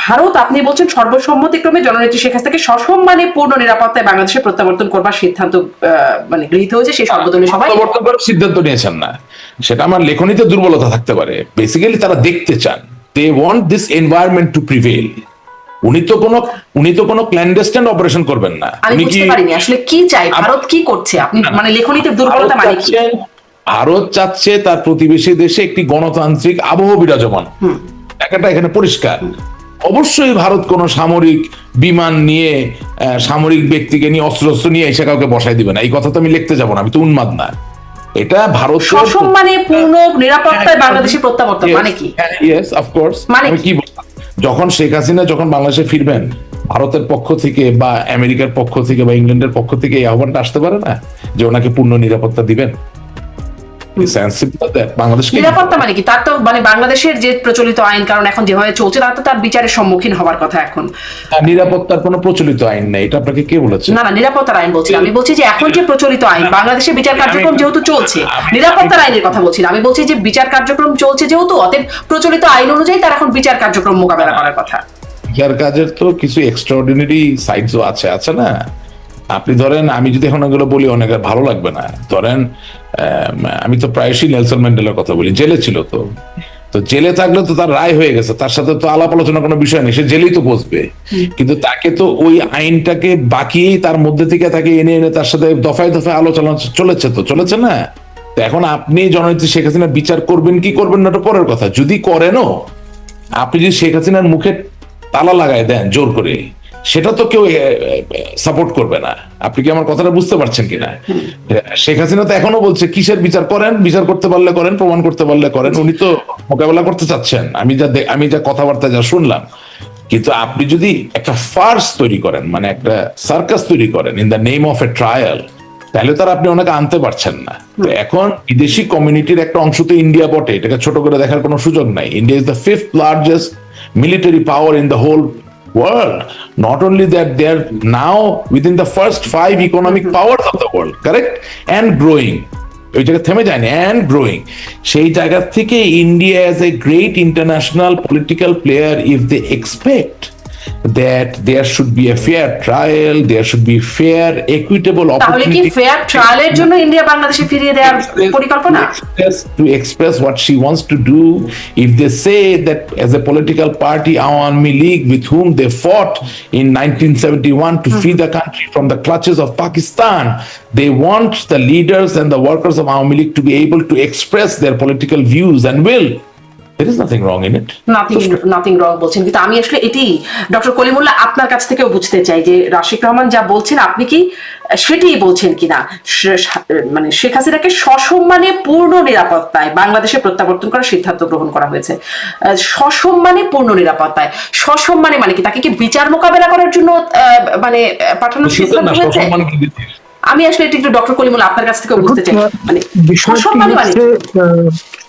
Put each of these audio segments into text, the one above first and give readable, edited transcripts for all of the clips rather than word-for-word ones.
ভারত আপনি বলছেন সর্বসম্মতিক্রমে জননেত্রী শেখ হাসিনাকে সসম্মানে পূর্ণ নিরাপত্তায় বাংলাদেশে প্রত্যাবর্তন করবার সিদ্ধান্ত মানে গৃহীত হয়েছে সেই সর্বদলীয় সভায়। প্রত্যাবর্তন করার সিদ্ধান্ত নিয়েছেন না, সেটা আমার লেখনীতে দুর্বলতা থাকতে পারে। বেসিক্যালি তারা দেখতে চান, they want this environment to prevail. উনি তো কোনো ক্ল্যান্ডেস্টাইন অপারেশন করবেন না। আমি বুঝতে পারিনি আসলে কি চাই ভারত, কি করছে আপনি মানে লেখনীতে দুর্বলতা মানে কি? ভারত চাচ্ছে তার প্রতিবেশী দেশে একটি গণতান্ত্রিক আবহ বিরাজমান, একটা এখানে পরিষ্কার। অবশ্যই ভারত কোন সামরিক বিমান নিয়ে সামরিক ব্যক্তিকে নিয়ে অস্ত্র নিয়ে এসে কাউকে বসাই দিবে না, এই কথা তো আমি লিখতে যাবো না, আমি তো উন্মাদ না। এটা ভারত সসম্মানে পূর্ণ নিরাপত্তায় বাংলাদেশে প্রত্যাবর্তন মানে কি? Yes of course. আমি কি যখন শেখ হাসিনা যখন বাংলাদেশে ফিরবেন, ভারতের পক্ষ থেকে বা আমেরিকার পক্ষ থেকে বা ইংল্যান্ডের পক্ষ থেকে এই আহ্বানটা আসতে পারে না যে ওনাকে পূর্ণ নিরাপত্তা দিবেন? নিরাপত্তা মানে কি? তার তো মানে বাংলাদেশের যে প্রচলিত আইন, কারণ এখন যেভাবে চলছে তার তো তার বিচারের সম্মুখীন হওয়ার কথা। এখন নিরাপত্তার কোনো প্রচলিত আইন নেই, এটা আপনাকে কে বলেছে? না না, নিরাপত্তার আইন বলছি, আমি বলছি যে এখন যে প্রচলিত আইন বাংলাদেশে বিচার কার্যক্রম যেহেতু চলছে, নিরাপত্তার আইনের কথা বলছি না, আমি বলছি যে বিচার কার্যক্রম চলছে যেহেতু, অতএব প্রচলিত আইন অনুযায়ী তার এখন বিচার কার্যক্রম মোকাবেলা করার কথা। বিচার কাজের তো কিছু এক্সট্রাঅর্ডিনারি সাইডও আছে না? আপনি ধরেন, আমি যদি এখন এগুলো বলি অনেকের ভালো লাগবে না। ধরেন আমি তো প্রায়শই নেলসন ম্যান্ডেলার কথা বলি, জেলে ছিল। তো জেলে থাকলে তো তার রায় হয়ে গেছে, তার সাথে তো আলাপ আলোচনা কোনো বিষয় নেই, সে জেলেই তো বসবে। কিন্তু তাকে তো ওই আইনটাকে বাকি তার মধ্যে থেকে তাকে এনে তার সাথে দফায় দফায় আলোচনা চলেছে না? তো এখন আপনি জননেত্রী শেখ হাসিনা বিচার করবেন কি করবেন না ওটা পরের কথা। যদি করেনও, আপনি যদি শেখ হাসিনার মুখে তালা লাগায় দেন জোর করে, সেটা তো কেউ সাপোর্ট করবে না। আপনি কি আমার কথাটা বুঝতে পারছেন কিনা? শেখ হাসিনা তো এখনো বলছে কিসের বিচার করেন, বিচার করতে পারলে করেন, প্রমাণ করতে পারলে করেন। উনি তো মোকাবেলা করতে চাচ্ছেন, আমি যা কথাবার্তা যা শুনলাম। কিন্তু আপনি যদি একটা ফার্স তৈরি করেন, মানে একটা সার্কাস তৈরি করেন in the name of A trial, তাহলে তার আপনি ওনাকে আনতে পারছেন না। তো এখন বিদেশি কমিউনিটির একটা অংশ তো ইন্ডিয়া বটে, এটাকে ছোট করে দেখার কোনো সুযোগ নাই। India is the 5th largest military power in the whole world. Not only that, they are now within the first 5 economic powers of the world, correct? And growing. ওই জায়গা থেমে যায়নি, and growing. সেই জায়গা থেকে India as a great international political player, if they expect that there should be a fair trial, there should be fair, equitable তাহলে কি opportunity. Fair ট্রায়ালের জন্য ইন্ডিয়া বাংলাদেশে ফিরিয়ে দেওয়ার পরিকল্পনা? To express what she wants to do. If they say that as a political party, Awami League, with whom they fought in 1971 to free the country from the clutches of Pakistan, they want the leaders and the workers of Awami League to be able to express their political views and will. There is nothing wrong in it. Nothing wrong বলছেন, কিন্তু আমি আসলে এটি doctor Kalimullah আপনার কাছ থেকেও বুঝতে চাই যে রাশিক রহমান যা বলছেন আপনি কি সেটাই বলছেন কিনা। মানে শেখ হাসিনাকে সসম্মানে পূর্ণ নিরাপত্তায় বাংলাদেশে প্রত্যাবর্তন করার সিদ্ধান্ত গ্রহণ করা হয়েছে। সসম্মানে পূর্ণ নিরাপত্তায়, সসম্মানে মানে কি? তাকে কি বিচার মোকাবেলা করার জন্য মানে পাঠানোর সিদ্ধান্ত হয়েছে? আমি আসলে এটা একটু ডক্টর কলিমুল্লাহ আপনার কাছ থেকে বুঝতে চাই, মানে সসম্মানে মানে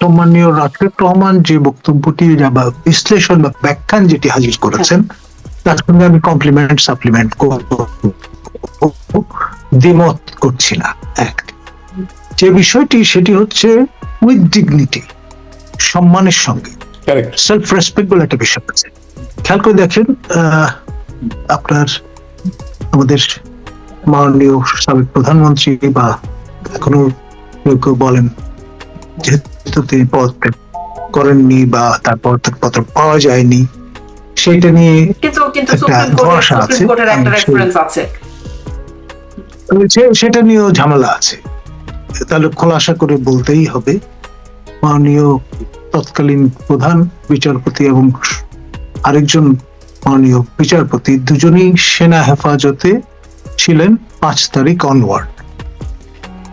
সম্মানীয় রাশিক রহমান যে বক্তব্যটি বা বিশ্লেষণ বা ব্যাখ্যান যেটি হাজির করেছেন, তার সঙ্গে আমি কমপ্লিমেন্ট সাপ্লিমেন্ট দ্বিমত করছি না। এক যে বিষয়টি সেটি হচ্ছে উইথ ডিগনিটি, সম্মানের সঙ্গে সেলফ রেসপেক্ট বলে একটা বিষয় আছে। খেয়াল করে দেখেন, আপনার আমাদের মাননীয় সাবেক প্রধানমন্ত্রী বা এখনো কেউ বলেন যেহেতু তিনি পদত্যাগ করেননি বা তারপর পত্র পাওয়া যায়নি, সেটা নিয়ে সেটা নিয়েও ঝামেলা আছে। তাহলে খোলাসা করে বলতেই হবে, মাননীয় তৎকালীন প্রধান বিচারপতি এবং আরেকজন মাননীয় বিচারপতি দুজনেই সেনা হেফাজতে ছিলেন 5 তারিখ অনওয়ার্ড।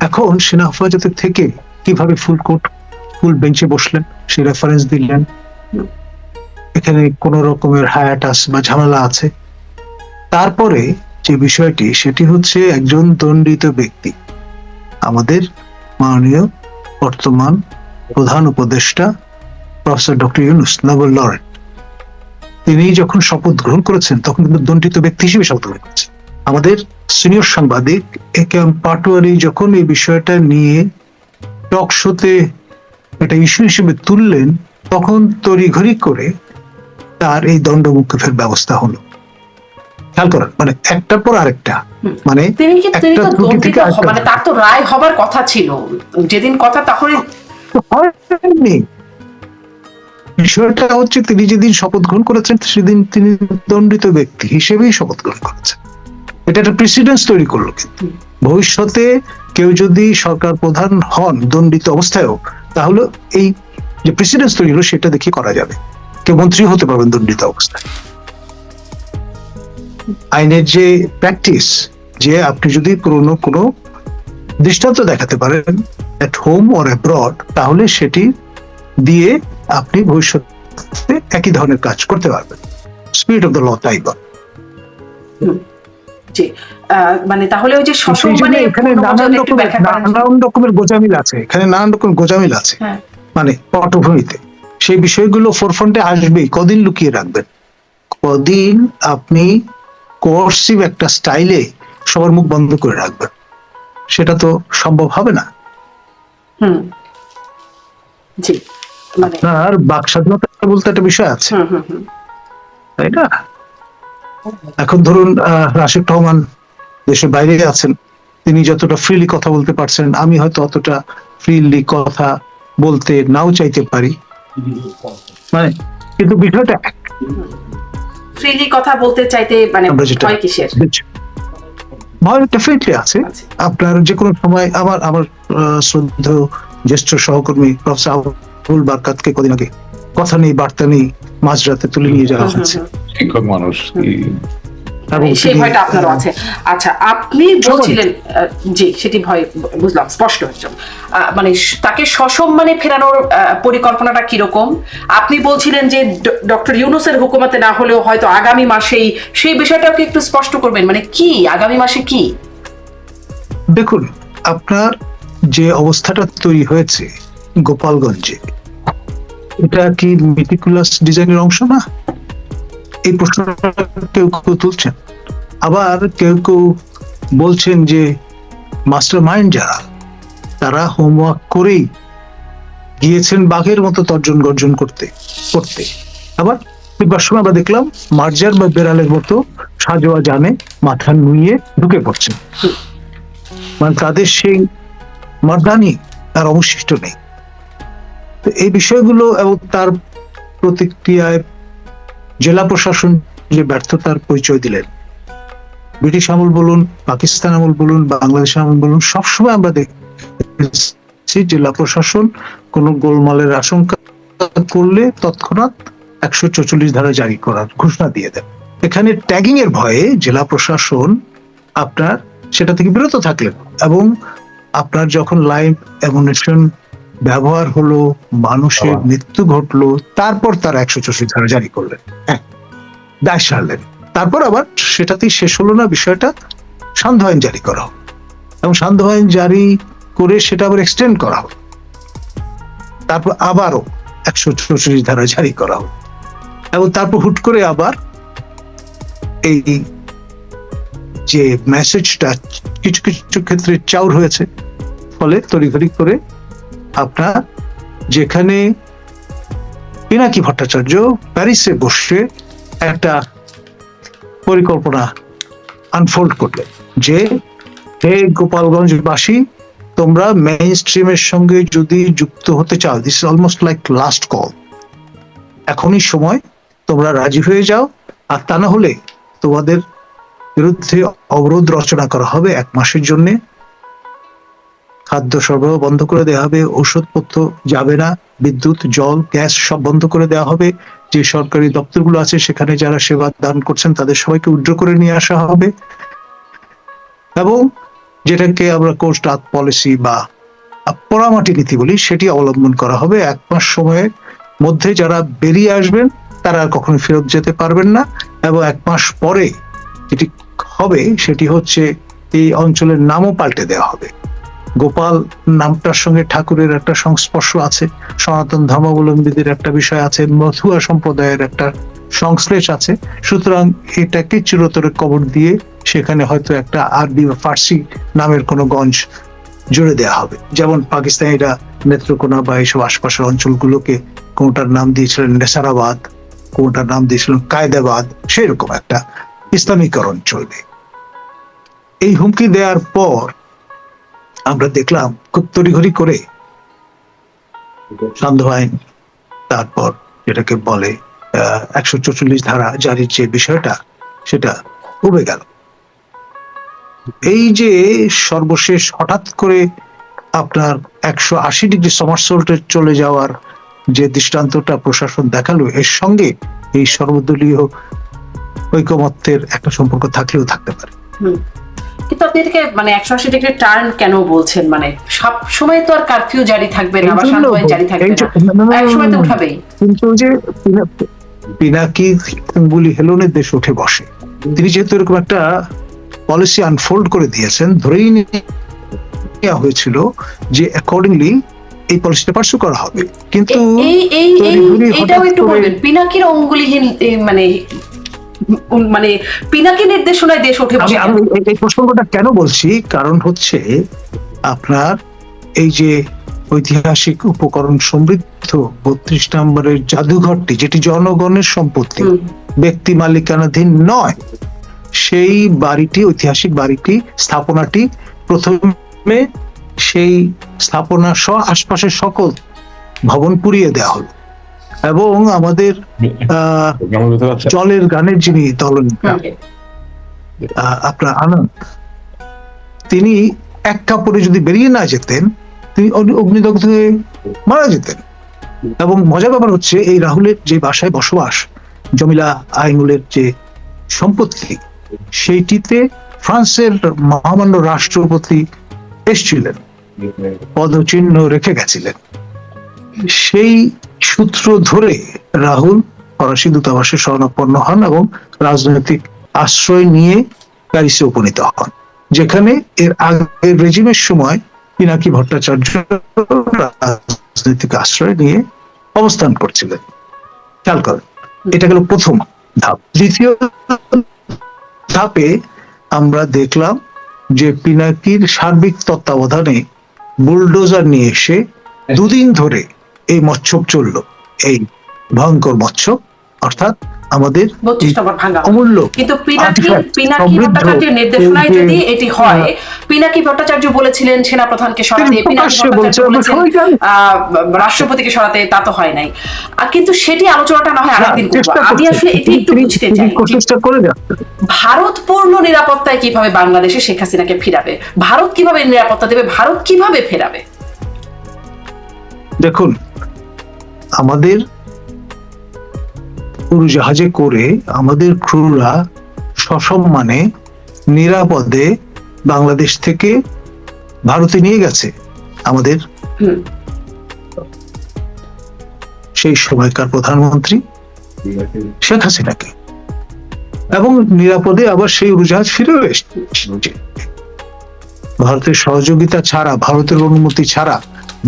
এখন সেনা হেফাজতে থেকে কিভাবে ফুল বেঞ্চে বসলেন সেই রেফারেন্স দিলেন। এখানে কোন রকমের হায়াটাস বা ঝামেলা আছে। তারপরে যে বিষয়টি সেটি হচ্ছে একজন দণ্ডিত ব্যক্তি, আমাদের মাননীয় বর্তমান প্রধান উপদেষ্টা professor doctor Yunus, Nobel laureate, তিনি যখন শপথ গ্রহণ করেছেন তখন কিন্তু দণ্ডিত ব্যক্তি হিসেবে শপথ গ্রহণ করেছেন। আমাদের সিনিয়র সাংবাদিক এ কে এম পাটোয়ারি যখন এই বিষয়টা নিয়ে টক শোতে একটা ইস্যু হিসেবে তুললেন, তখন তড়িঘড়ি করে তার এই দণ্ড মুক্তির ব্যবস্থা হলো। খেয়াল করেন, মানে একটার পর আরেকটা, মানে তিনি একটা তো ত্রুটি দণ্ডিত থেকে আরেকটা মানে তার তো রায় হবার কথা ছিল যেদিন কথা, তাহলে হয়নি। বিষয়টা হচ্ছে তিনি যেদিন শপথ গ্রহণ করেছেন সেদিন তিনি দণ্ডিত ব্যক্তি হিসেবেই শপথ গ্রহণ করেছেন। এটা একটা প্রেসিডেন্স তৈরি করলো। কিন্তু ভবিষ্যতে কেউ যদি সরকার প্রধান হন দণ্ডিত অবস্থায়ও, তাহলে এই যে প্রেসিডেন্স তৈরি হলো সেটা দেখে করা যাবে, কেউ মন্ত্রী হতে পারবেন দণ্ডিত অবস্থায়। আইনের যে প্র্যাকটিস, যে আপনি যদি পুরনো কোনো দৃষ্টান্ত দেখাতে পারেন এট হোম অর অ্যাব্রড, তাহলে সেটি দিয়ে আপনি ভবিষ্যতে একই ধরনের কাজ করতে পারবেন। স্পিরিট অফ দ্য ল তাই বলে। জি, মানে তাহলে ওই যে সেই জন্য সসম্মানে এখানে নানান রকমের গোজামিল আছে, এখানে নানান রকম গোজামিল আছে, হ্যাঁ। মানে পটভূমিতে সেই বিষয়গুলো ফোরফ্রন্টে আসবেই। কদিন লুকিয়ে রাখবেন, কদিন আপনি কোর্সিভ একটা স্টাইলে সবার মুখ বন্ধ করে রাখবেন, সেটা তো সম্ভব হবে না। জি, মানে আর বাক স্বাধীনতা বলতে একটা বিষয় আছে, তাই না? এখন ধরুন রাশিদ রহমান দেশের বাইরে আছেন, তিনি যতটা ফ্রিলি কথা বলতে পারছেন, আমি হয়তো অতটা ফ্রিলি কথা বলতে নাও চাইতে পারি, মানে কিন্তু বিষয়টা ফ্রিলি কথা বলতে চাইতে মানে আমরা যেটা ভয় কিসের? ভয় ডেফিনেটলি আছে। আপনার যে কোনো সময় আমার শ্রদ্ধেয় জ্যেষ্ঠ সহকর্মী প্রফেসর আবুল বারকাতকে কদিন আগে কথা নেই বার্তা নেই মাঝরাতে তুলে নিয়ে যাওয়া হয়েছে। শিক্ষক মানুষ, সেই ভয়টা আপনারও আছে। আচ্ছা, আপনি বলছিলেন, জি সেটি ভয় বুঝলাম, স্পষ্ট একজন মানে তাকে সসম্মানে ফেরানোর পরিকল্পনাটা কিরকম? আপনি বলছিলেন যে ডক্টর ইউনূসের হুকুমতে না হলেও হয়তো আগামী মাসেই, সেই বিষয়টাকে একটু স্পষ্ট করবেন, মানে কি আগামী মাসে কি? দেখুন, আপনার যে অবস্থাটা তৈরি হয়েছে গোপালগঞ্জে, এটা কি মেটিকুলাস ডিজাইনের অংশ না? এই প্রশ্নটা কেউ কেউ তুলছেন, আবার কেউ কেউ বলছেন যে মাস্টার মাইন্ড যারা, তারা হোমওয়ার্ক করেই গিয়েছেন বাঘের মতো তর্জন গর্জন করতে করতে। আবার ফিরবার সময় আমরা দেখলাম মার্জার বা বেড়ালের মতো সাজোয়া জানে মাথা নুইয়ে ঢুকে পড়ছেন, মানে তাদের সেই মারদানি তার অবশিষ্ট নেই। তো এই বিষয়গুলো এবং তার প্রতিক্রিয়ায় জেলা প্রশাসন যে ব্যর্থতার পরিচয় দিলেন, ব্রিটিশ আমল বলুন, পাকিস্তান আমল বলুন, বাংলাদেশ আমল বলুন, সবসময় আমরা দেখছি জেলা প্রশাসন কোনো গোলমালের আশঙ্কা করলে তৎক্ষণাৎ 144 ধারা জারি করার ঘোষণা দিয়ে দেন। এখানে ট্যাগিং এর ভয়ে জেলা প্রশাসন আপনার সেটা থেকে বিরত থাকলেন, এবং আপনার যখন লাইভ অ্যামুনিশন ব্যবহার হলো, মানুষের মৃত্যু ঘটলো, তারপর তারা 144 ধারা জারি করলেন, দায় সারলেন। তারপর আবার সেটাতেই শেষ হলো না, বিষয়টা সান্ধ্য আইন জারি করা হলো, এবং সান্ধ্য আইন জারি করে সেটা আবার এক্সটেন্ড করা হলো, তারপর আবারও 144 ধারা জারি করা হলো, এবং তারপর হুট করে আবার এই যে মেসেজটা কিছু কিছু ক্ষেত্রে চাউর হয়েছে, ফলে তড়িঘড়ি করে আপনার যেখানে পিনাকি ভট্টাচার্য প্যারিসে বসে একটা পরিকল্পনা আনফোল্ড করলেন যে হে গোপালগঞ্জবাসী, তোমরা মেইন স্ট্রিমের সঙ্গে যদি যুক্ত হতে চাও, this is almost like last call, এখনই সময়, তোমরা রাজি হয়ে যাও, আর তা না হলে তোমাদের বিরুদ্ধে অবরোধ রচনা করা হবে 1 মাসের জন্য, খাদ্য সরবরাহ বন্ধ করে দেওয়া হবে, ওষুধপত্র যাবে না, বিদ্যুৎ জল গ্যাস সব বন্ধ করে দেওয়া হবে, যে সরকারি দপ্তরগুলো আছে সেখানে যারা সেবা দান করছেন তাদের সবাইকে উইথড্র করে নিয়ে আসা হবে, এবং যেটাকে আমরা কোস্ট গার্ড পলিসি বা পোড়ামাটি নীতি বলি সেটি অবলম্বন করা হবে। 1 মাস সময়ের মধ্যে যারা বেরিয়ে আসবেন তারা আর কখনো ফেরত যেতে পারবেন না, এবং 1 মাস পরে যেটি হবে সেটি হচ্ছে এই অঞ্চলের নামও পাল্টে দেওয়া হবে। গোপাল নামটার সঙ্গে ঠাকুরের একটা সংস্পর্শ আছে, সনাতন ধর্মাবলম্বীদের একটা বিষয় আছে, মথুয়া সম্প্রদায়ের একটা সংশ্লেষ আছে, সুতরাং এটাকে চিরতরে কবর দিয়ে সেখানে হয়তো একটা আরবি বা ফার্সি নামের কোনো গঞ্জ জুড়ে দেওয়া হবে, যেমন পাকিস্তানিরা নেত্রকোনা বা এইসব আশপাশের অঞ্চলগুলোকে কোনটার নাম দিয়েছিলেন নেসারাবাদ, কোনটার নাম দিয়েছিলেন কায়দাবাদ, সেরকম একটা ইসলামীকরণ চলবে। এই হুমকি দেওয়ার পর আমরা দেখলাম খুব তড়িঘড়ি করে সান্ধ্য আইন, তারপর যেটাকে বলে 144 ধারা জারির যে বিষয়টা, সেটা উবে গেল। এই যে সর্বশেষ হঠাৎ করে আপনার 180 ডিগ্রি সমারসল্টে চলে যাওয়ার যে দৃষ্টান্তটা প্রশাসন দেখালো, এর সঙ্গে এই সর্বদলীয় ঐকমত্যের একটা সম্পর্ক থাকলেও থাকতে পারে। কিন্তু আপনি এটাকে মানে 180 ডিগ্রি টার্ন কেন বলছেন? মানে সব সময় তো আর কারফিউ জারি থাকবে না বা শান্ত আইন জারি থাকবে না, এক সময় তো উঠাবেই। কিন্তু যে পিনাকি গুলি হেলনের দেশ উঠে বসে, তিনি যেহেতু এরকম একটা পলিসি আনফোল্ড করে দিয়েছেন, ধরেই নেওয়া হয়েছিল যে অ্যাকর্ডিংলি এই পলিসিটা পার্সু করা হবে। কিন্তু এটাও একটু বলবেন, পিনাকির অঙ্গুলিহীন মানে পিনাকি নির্দেশনায় দেশ উঠে বসে। আমি এই প্রসঙ্গটা কেন বলছি, কারণ হচ্ছে আপনার এই যে ঐতিহাসিক উপকরণ সমৃদ্ধ 32 নম্বরের জাদুঘরটি, যেটি জনগণের সম্পত্তি, ব্যক্তি মালিকানাধীন নয়, সেই বাড়িটি, ঐতিহাসিক বাড়িটি, স্থাপনাটি প্রথমে সেই স্থাপনা সহ আশপাশের সকল ভবন পুড়িয়ে দেওয়া হলো এবং আমাদের জলের গানের যিনি দলনেতা আপনার আনন্দ, তিনি এক কাপড়ে যদি বেরিয়ে না যেতেন, তিনি অগ্নিদগ্ধ হয়ে মারা যেতেন। এবং মজার ব্যাপার হচ্ছে, এই রাহুলের যে বাসায় বসবাস, জমিলা আইনুলের যে সম্পত্তি, সেইটিতে ফ্রান্সের মহামান্য রাষ্ট্রপতি এসেছিলেন, পদচিহ্ন রেখে গেছিলেন। সেই সূত্র ধরে রাহুল ফরাসি দূতাবাসে শরণাপন্ন হন এবং রাজনৈতিক আশ্রয় নিয়ে প্যারিসে উপনীত হন, যেখানে এর আগের রেজিমের সময় পিনাকি ভট্টাচার্য রাজনৈতিক আশ্রয় নিয়ে অবস্থান করছিলেন। খেয়াল করেন, এটা গেল প্রথম ধাপ। দ্বিতীয় ধাপে আমরা দেখলাম যে পিনাকির সার্বিক তত্ত্বাবধানে বুলডোজার নিয়ে এসে 2 দিন ধরে এই মৎস্যব চললো, এই ভয়ঙ্কর মৎস্যব, অর্থাৎ আমাদের অমূল্য। কিন্তু পিনাকি ভট্টাচার্যের নির্দেশনায় যদি এটি হয়, পিনাকি ভট্টাচার্য বলেছিলেন সেনাপ্রধানকে সরাতে, রাষ্ট্রপতিকে সরাতে, তা তো হয় নাই। কিন্তু সেটি আলোচনাটা না হয় আরেকদিন করব। আমি আসলে এটি একটু বুঝতে চাই, ভারত পূর্ণ নিরাপত্তায় কিভাবে বাংলাদেশে শেখ হাসিনাকে ফিরাবে, ভারত কিভাবে নিরাপত্তা দেবে, ভারত কিভাবে ফেরাবে? দেখুন, আমাদের উড়োজাহাজে করে আমাদের ক্রুরা সসম্মানে নিরাপদে বাংলাদেশ থেকে ভারতে নিয়ে গেছে আমাদের সেই সময়কার প্রধানমন্ত্রী শেখ হাসিনাকে, এবং নিরাপদে আবার সেই উড়োজাহাজ ফিরে এসেছে। ভারতের সহযোগিতা ছাড়া, ভারতের অনুমতি ছাড়া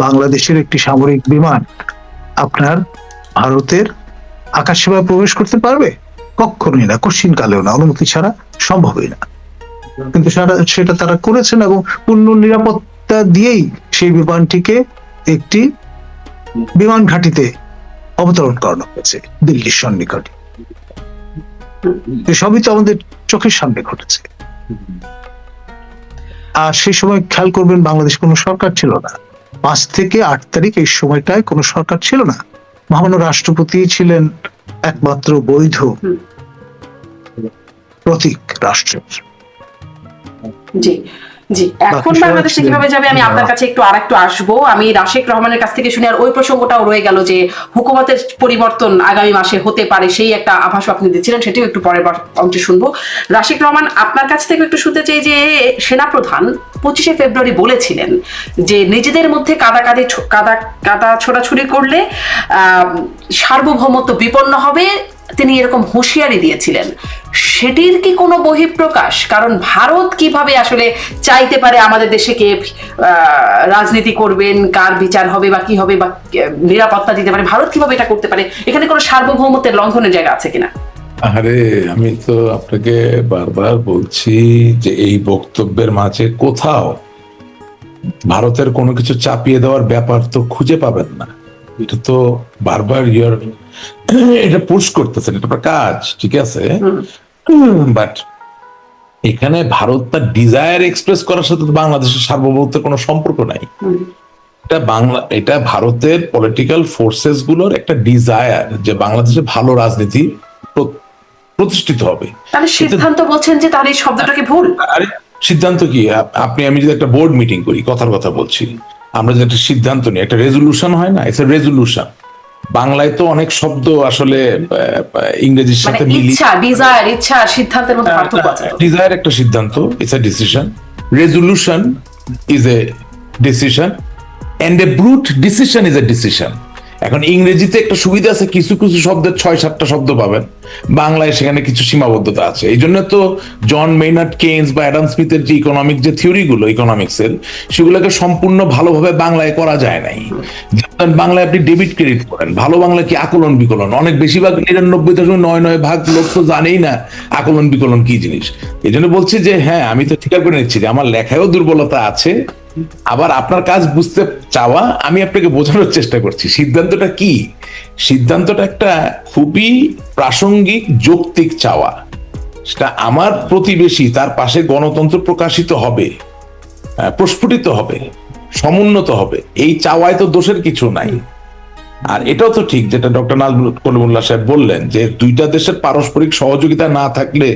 বাংলাদেশের একটি সামরিক বিমান আপনার ভারতের আকাশ সীমায় প্রবেশ করতে পারবে? কখনোই না, কঠিন কালেও না, অনুমতি ছাড়া সম্ভবই না। কিন্তু সেটা তারা করেছেন এবং পূর্ণ নিরাপত্তা দিয়েই সেই বিমানটিকে একটি বিমান ঘাঁটিতে অবতরণ করানো হয়েছে দিল্লির সন্নিকটে। সবই তো আমাদের চোখের সামনে ঘটেছে। আর সেই সময় খেয়াল করবেন, বাংলাদেশ কোনো সরকার ছিল না। 5 থেকে 8 তারিখ এই সময়টায় কোনো সরকার ছিল না। মহামান্য রাষ্ট্রপতি ছিলেন একমাত্র বৈধ প্রতীক রাষ্ট্রের। জি জি, এখন বাংলাদেশে কিভাবে যাবে আমি আপনার কাছে আরেকটু আসবো। আমি রাশেক রহমানের কাছ থেকে শুনে, আর ওই প্রসঙ্গটাও রয়ে গেল যে হুকুমতের পরিবর্তন আগামী মাসে হতে পারে, সেই একটা আভাস আপনি দিচ্ছিলেন, সেটিও একটু পরের অংশে শুনবো। রাশেক রহমান, আপনার কাছ থেকে একটু শুনতে চাই যে সেনাপ্রধান 25শে ফেব্রুয়ারি বলেছিলেন যে নিজেদের মধ্যে কাদা ছোড়াছুড়ি করলে সার্বভৌমত্ব বিপন্ন হবে, তিনি এরকম হুঁশিয়ারি দিয়েছিলেন। সেটির কি কোনো বহিঃপ্রকাশ? কারণ ভারত কিভাবে আসলে চাইতে পারে আমাদের দেশে কে রাজনীতি করবেন, কার বিচার হবে বা কি হবে বা নিরাপত্তা দিতে পারে, ভারত কিভাবে এটা করতে পারে? এখানে কোনো সার্বভৌমত্বের লঙ্ঘনের জায়গা আছে কিনা? আরে, আমি তো আপনাকে বারবার বলছি যে এই বক্তব্যের মাঝে কোথাও ভারতের কোনো কিছু চাপিয়ে দেওয়ার ব্যাপার তো খুঁজে পাবেন না। এটা তো বারবার ইউর এটা পুশ করতেছেন, এটা আপনার কাজ, ঠিক আছে, বাট এখানে ভারত তার ডিজায়ার এক্সপ্রেস করার সাথে তো বাংলাদেশের সার্বভৌমত্বের কোনো সম্পর্ক নাই। এটা ভারতের পলিটিক্যাল ফোর্সেস গুলোর একটা ডিজায়ার যে বাংলাদেশে ভালো রাজনীতি প্রতিষ্ঠিত হবে। তাহলে সিদ্ধান্ত বলছেন যে তার এই শব্দটাকে ভুল। আরে সিদ্ধান্ত কি? আমি যদি একটা বোর্ড মিটিং করি, কথার কথা বলছি, আমরা যদি একটা সিদ্ধান্ত নিই, একটা রেজলিউশন হয় না, ইটস এ রেজলিউশন। বাংলায় তো অনেক শব্দ আসলে ইংরেজির সাথে ইচ্ছা, ডিজায়ার, ইচ্ছা সিদ্ধান্তের মধ্যে পার্থক্য আছে। ডিজায়ার একটা সিদ্ধান্ত, it's a decision. Resolution is a decision, and a brute decision is a decision. এখন ইংরেজিতে একটা সুবিধা আছে, কিছু কিছু শব্দের 6-7টা শব্দ পাবেন, বাংলায় সেখানে কিছু সীমাবদ্ধতা আছে। এই জন্য তো জন মেইনার্ড কেইনস বা অ্যাডাম স্মিথের যে ইকোনমিক যে থিওরি গুলো ইকোনমিক্সের, সেগুলোকে সম্পূর্ণ ভালোভাবে বাংলায় করা যায় নাই। যেমন বাংলায় আপনি ডেবিট ক্রেডিট করেন, ভালো বাংলা কি আকলন বিকলন, অনেক বেশিরভাগ 99.99% লোক তো জানেই না আকলন বিকলন কি জিনিস। এই জন্য বলছি যে হ্যাঁ, আমি তো স্বীকার করে নিচ্ছি যে আমার লেখায়ও দুর্বলতা আছে, আবার আপনার কাজ বুঝতে চাওয়া, আমি আপনাকে বোঝানোর চেষ্টা করছি। সিদ্ধান্তটা কি? সিদ্ধান্তটা একটা খুবই প্রাসঙ্গিক যৌক্তিক চাওয়া, সেটা আমার প্রতিবেশী তার পাশে গণতন্ত্র প্রকাশিত হবে, প্রস্ফুটিত হবে, সমুন্নত হবে, এই চাওয়ায় তো দোষের কিছু নাই। আর এটাও তো ঠিক যেটা ডক্টর নাজমুল কলিমুল্লাহ সাহেব বললেন যে দুইটা দেশের পারস্পরিক সহযোগিতা না থাকলে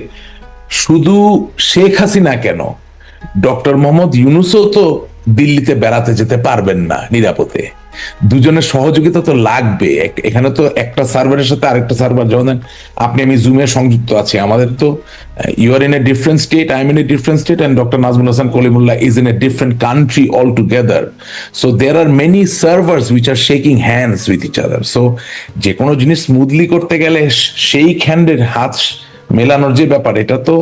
শুধু শেখ হাসিনা কেন, ডক্টর মোহাম্মদ ইউনূসও তো দিল্লিতে বেড়াতে যেতে পারবেন না নিরাপদে। দুজনের সহযোগিতা তো লাগবে। এখানে তো একটা সার্ভারের সাথে আরেকটা সার্ভার, যেমন আপনি আমি জুমে সংযুক্ত আছি, আমাদের তো you are in a different state, I am in a different state, and doctor Nazmul Hasan Kalimullah is in a different country all together. So there are many servers which are shaking hands with each other. So যে কোনো জিনিস smoothly করতে গেলে সেই হ্যান্ডের হাত মেলানোর যে ব্যাপার, এটা তো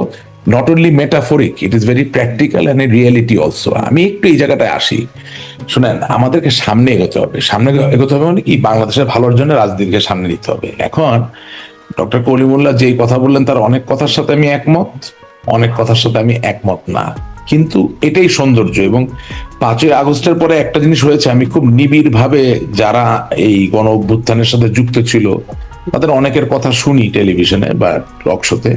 not only metaphoric, it is very practical and a reality also. আমি একটু এই জায়গাটায় আসি। শুনেন, আমাদেরকে সামনে এগোতে হবে। সামনে এগোতে হবে মানে কি, বাংলাদেশের ভালোর জন্য রাজনীতিকে সামনে নিতে হবে। এখন ডক্টর কলিমুল্লাহ যেই কথা বললেন তার অনেক কথার সাথে আমি একমত, অনেক কথার সাথে আমি একমত না, কিন্তু এটাই সৌন্দর্য। এবং 5ই আগস্টের পরে একটা জিনিস হয়েছে, আমি খুব নিবিড় ভাবে যারা এই গণ অভ্যুত্থানের সাথে যুক্ত ছিল তাদের অনেকের কথা শুনি টেলিভিশনে বা টক শোতে।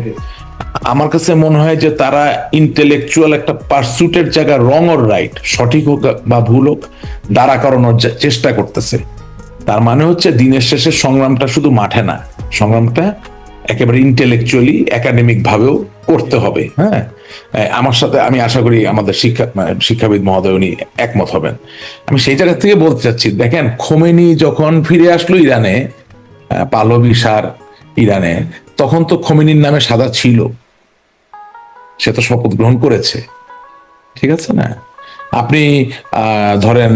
আমার কাছে মনে হয় যে তারা ইন্টেলেকচুয়াল একটা পারসুটের জায়গা, রং অর রাইট, সঠিক হোক বা ভুল হোক, দাঁড়া করানোর চেষ্টা করতেছে। তার মানে হচ্ছে দিনের শেষে সংগ্রামটা শুধু মাঠে না, সংগ্রামটা একেবারে ইন্টেলেকচুয়ালি একাডেমিক ভাবেও করতে হবে। হ্যাঁ, আমার সাথে আমি আশা করি আমাদের শিক্ষাবিদ মহোদয় উনি একমত হবেন। আমি সেই জায়গা থেকে বলতে চাচ্ছি, দেখেন খোমেনি যখন ফিরে আসলো ইরানে, পাহলভি সার ইরানে, তখন তো খোমেনির নামে সাদা ছিল, সে তো শপথ গ্রহণ করেছে, ঠিক আছে না? আপনি ধরেন